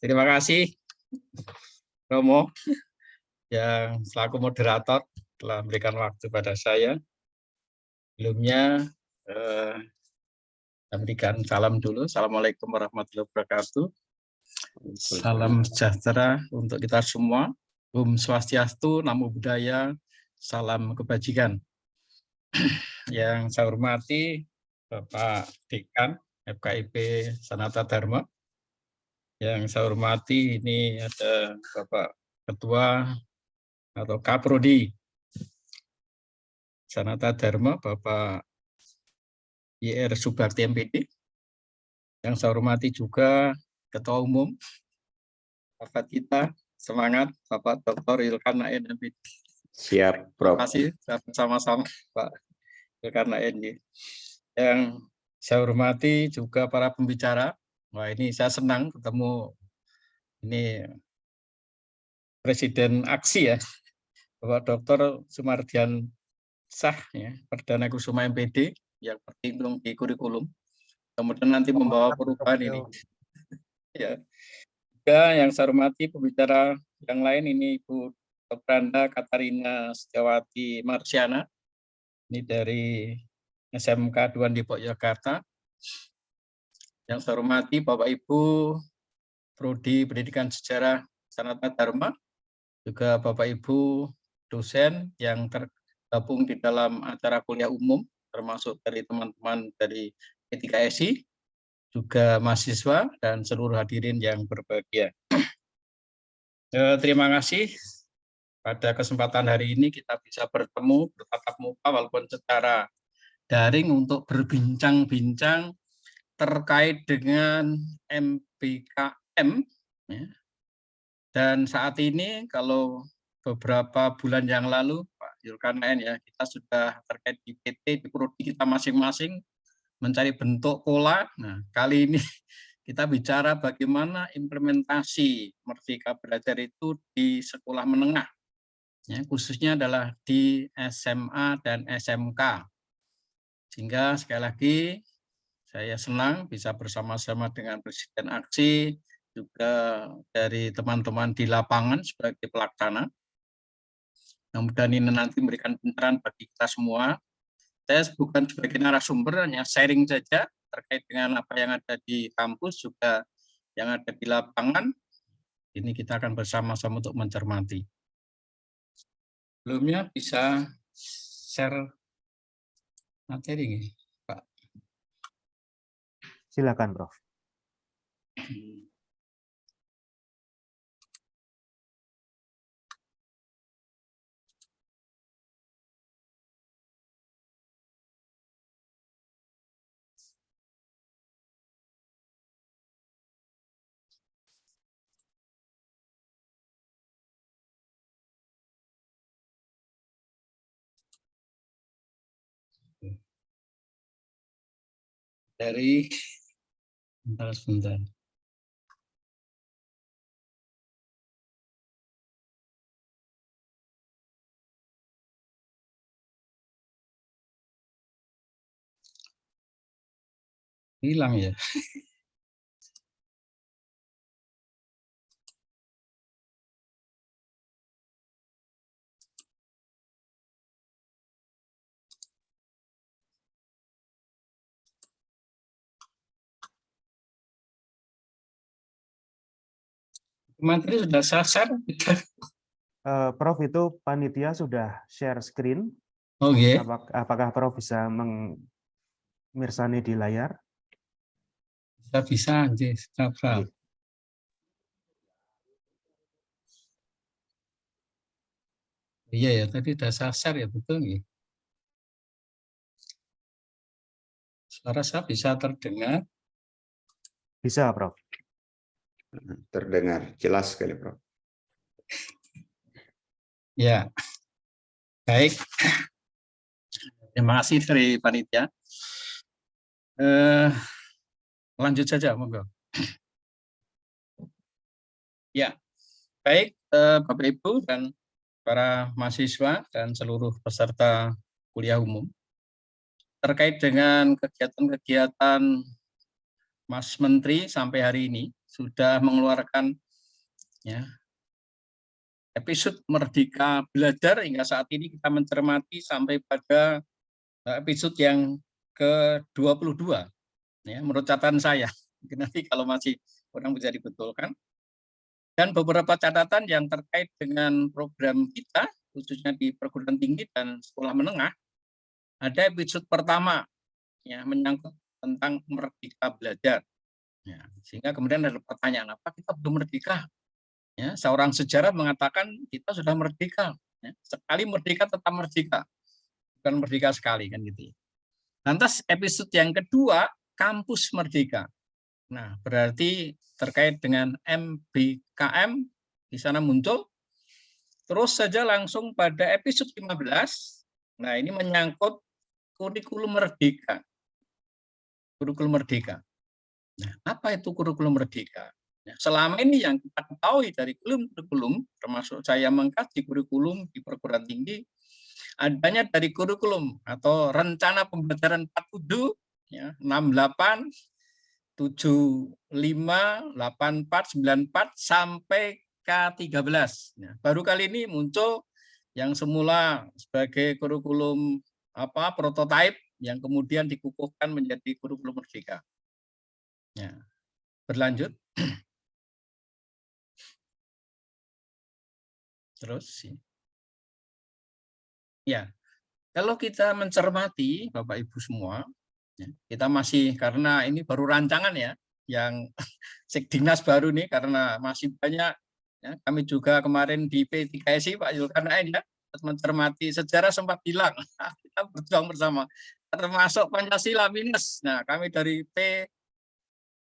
Terima kasih Romo yang selaku moderator telah memberikan waktu pada saya. Sebelumnya saya berikan salam dulu. Assalamualaikum warahmatullahi wabarakatuh. Salam sejahtera untuk kita semua. Om Swastiastu, Namo Buddhaya, salam kebajikan. Yang saya hormati Bapak Dekan FKIP Sanata Dharma. Yang saya hormati ini ada Bapak Ketua atau Kaprodi Sanata Dharma, Bapak YR Subakti MPD. Yang saya hormati juga Ketua Umum Bapak kita, semangat Bapak Dr. Zulkarnain MPD. Siap, Prof. Terima kasih, sama-sama Pak Zulkarnain. Yang saya hormati juga para pembicara. Wah, ini saya senang ketemu ini Presiden Aksi ya, Bapak Dr. Sumardian Shah, ya, Perdana Kusuma MPD yang bertintung di kurikulum. Kemudian nanti membawa perubahan ini. Ya. Juga yang saya hormati pembicara yang lain ini Ibu Dr. Anda Katarina Setiawati Marsiana, ini dari SMK 2 Depok, Jakarta. Yang saya hormati Bapak Ibu Prodi Pendidikan Sejarah Sanata Dharma, juga Bapak Ibu dosen yang tergabung di dalam acara kuliah umum, termasuk dari teman-teman dari P3SI, juga mahasiswa dan seluruh hadirin yang berbahagia. Terima kasih. Pada kesempatan hari ini kita bisa bertemu, bertatap muka walaupun secara daring untuk berbincang-bincang terkait dengan MBKM. Ya. Dan saat ini kalau beberapa bulan yang lalu Pak Zulkarnain ya, kita sudah terkait di PT, di prodi kita masing-masing mencari bentuk pola. Nah, kali ini kita bicara bagaimana implementasi Merdeka Belajar itu di sekolah menengah. Ya, khususnya adalah di SMA dan SMK. Sehingga sekali lagi saya senang bisa bersama-sama dengan Presiden Aksi, juga dari teman-teman di lapangan sebagai pelaksana. Mudah-mudahan ini nanti memberikan pencerahan bagi kita semua. Saya bukan sebagai narasumber, hanya sharing saja terkait dengan apa yang ada di kampus, juga yang ada di lapangan. Ini kita akan bersama-sama untuk mencermati. Sebelumnya bisa share materi, Pak. Silakan, Prof. Dari sebentar. Hilang ya. Materi sudah share. Prof, itu panitia sudah share screen. Oke. Apakah Prof bisa memirsani di layar? Bisa, Prof. Iya ya, tadi udah share ya, betul nggih. Suara saya bisa terdengar? Bisa, Prof. Terdengar jelas sekali, Prof. Ya, baik. Terima kasih dari panitia. Lanjut saja, monggo. Ya, baik Bapak Ibu dan para mahasiswa dan seluruh peserta kuliah umum. Terkait dengan kegiatan-kegiatan Mas Menteri sampai hari ini sudah mengeluarkan ya, episode Merdeka Belajar hingga saat ini kita mencermati sampai pada episode yang ke-22 ya, menurut catatan saya. Nanti kalau masih kurang bisa dibetulkan. Dan beberapa catatan yang terkait dengan program kita, khususnya di perguruan tinggi dan sekolah menengah, ada episode pertama ya, menyangkut tentang merdeka belajar. Ya, sehingga kemudian ada pertanyaan, apa kita belum merdeka? Ya, seorang sejarah mengatakan kita sudah merdeka. Ya, sekali merdeka tetap merdeka, bukan merdeka sekali kan gitu. Lantas episode yang kedua, kampus merdeka. Nah, berarti terkait dengan MBKM di sana muncul. Terus saja langsung pada episode 15. Nah, ini menyangkut kurikulum merdeka. Kurikulum merdeka. Nah, apa itu kurikulum merdeka? Nah, selama ini yang kita ketahui dari kurikulum, termasuk saya mengkaji kurikulum di perguruan tinggi, adanya dari kurikulum atau rencana pembelajaran 47, ya, 68, 75, 84, 94 sampai K13. Nah, baru kali ini muncul yang semula sebagai kurikulum prototipe yang kemudian dikukuhkan menjadi kurikulum merdeka. Ya, berlanjut. Terus ya, kalau kita mencermati Bapak Ibu semua, kita masih, karena ini baru rancangan ya, yang Sekdinas baru nih, karena masih banyak ya, kami juga kemarin di P3SI Pak Zulkarnain ya mencermati sejarah sempat hilang. Kita berjuang bersama, termasuk Pancasila minus. Nah, kami dari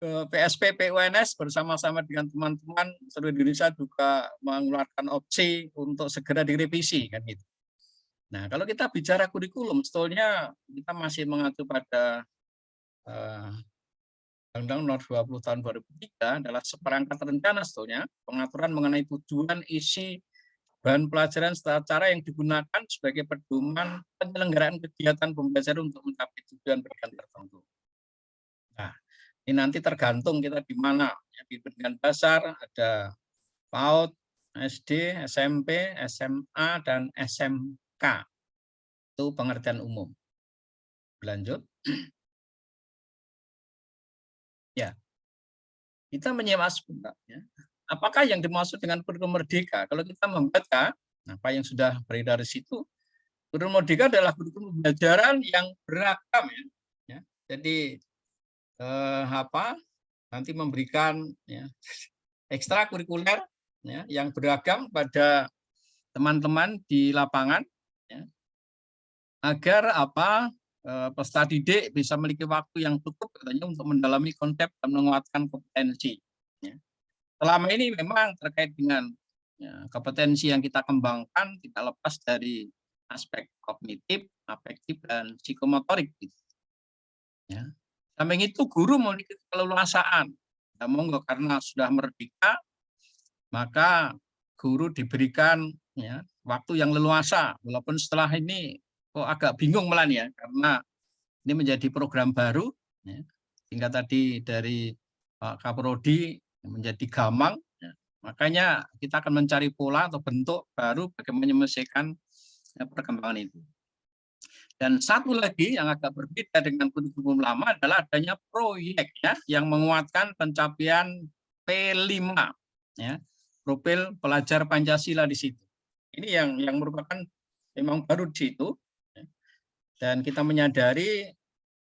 PSP PUNS bersama-sama dengan teman-teman seluruh Indonesia juga mengeluarkan opsi untuk segera direvisi kan gitu. Nah, kalau kita bicara kurikulum, sebetulnya kita masih mengacu pada Undang-Undang Nomor 20 Tahun 2003 adalah seperangkat rencana sebetulnya pengaturan mengenai tujuan, isi, bahan pelajaran serta cara yang digunakan sebagai pedoman penyelenggaraan kegiatan pembelajaran untuk mencapai tujuan pendidikan tertentu. Nah, ini nanti tergantung kita di mana. Ya, di pendidikan dasar ada PAUD, SD, SMP, SMA, dan SMK. Itu pengertian umum. Lanjut. Ya, kita menyimak sebentar. Ya. Apakah yang dimaksud dengan kurikulum merdeka? Kalau kita membaca apa yang sudah beredar di situ, kurikulum merdeka adalah kurikulum pembelajaran yang beragam. Ya. Jadi nanti memberikan ya, ekstrakurikuler ya, yang beragam pada teman-teman di lapangan ya, agar peserta didik bisa memiliki waktu yang cukup katanya untuk mendalami konsep dan menguatkan kompetensi. Ya. Selama ini memang terkait dengan ya, kompetensi yang kita kembangkan tidak lepas dari aspek kognitif, afektif, dan psikomotorik. Ya. Samping itu guru memiliki keleluasaan. Ya, monggo karena sudah merdeka, maka guru diberikan ya, waktu yang leluasa. Walaupun setelah ini kok agak bingung malah ya, karena ini menjadi program baru. Ya. Hingga tadi dari Pak Kaprodi menjadi gamang. Ya. Makanya kita akan mencari pola atau bentuk baru bagaimana menyelesaikan ya, perkembangan itu. Dan satu lagi yang agak berbeda dengan kurikulum lama adalah adanya proyek ya, yang menguatkan pencapaian P5 ya, profil pelajar Pancasila di situ. Ini yang merupakan memang baru di situ. Dan kita menyadari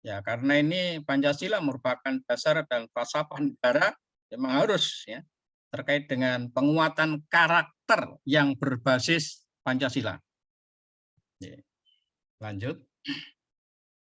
ya karena ini Pancasila merupakan dasar dan falsafah negara, memang harus ya terkait dengan penguatan karakter yang berbasis Pancasila. Lanjut.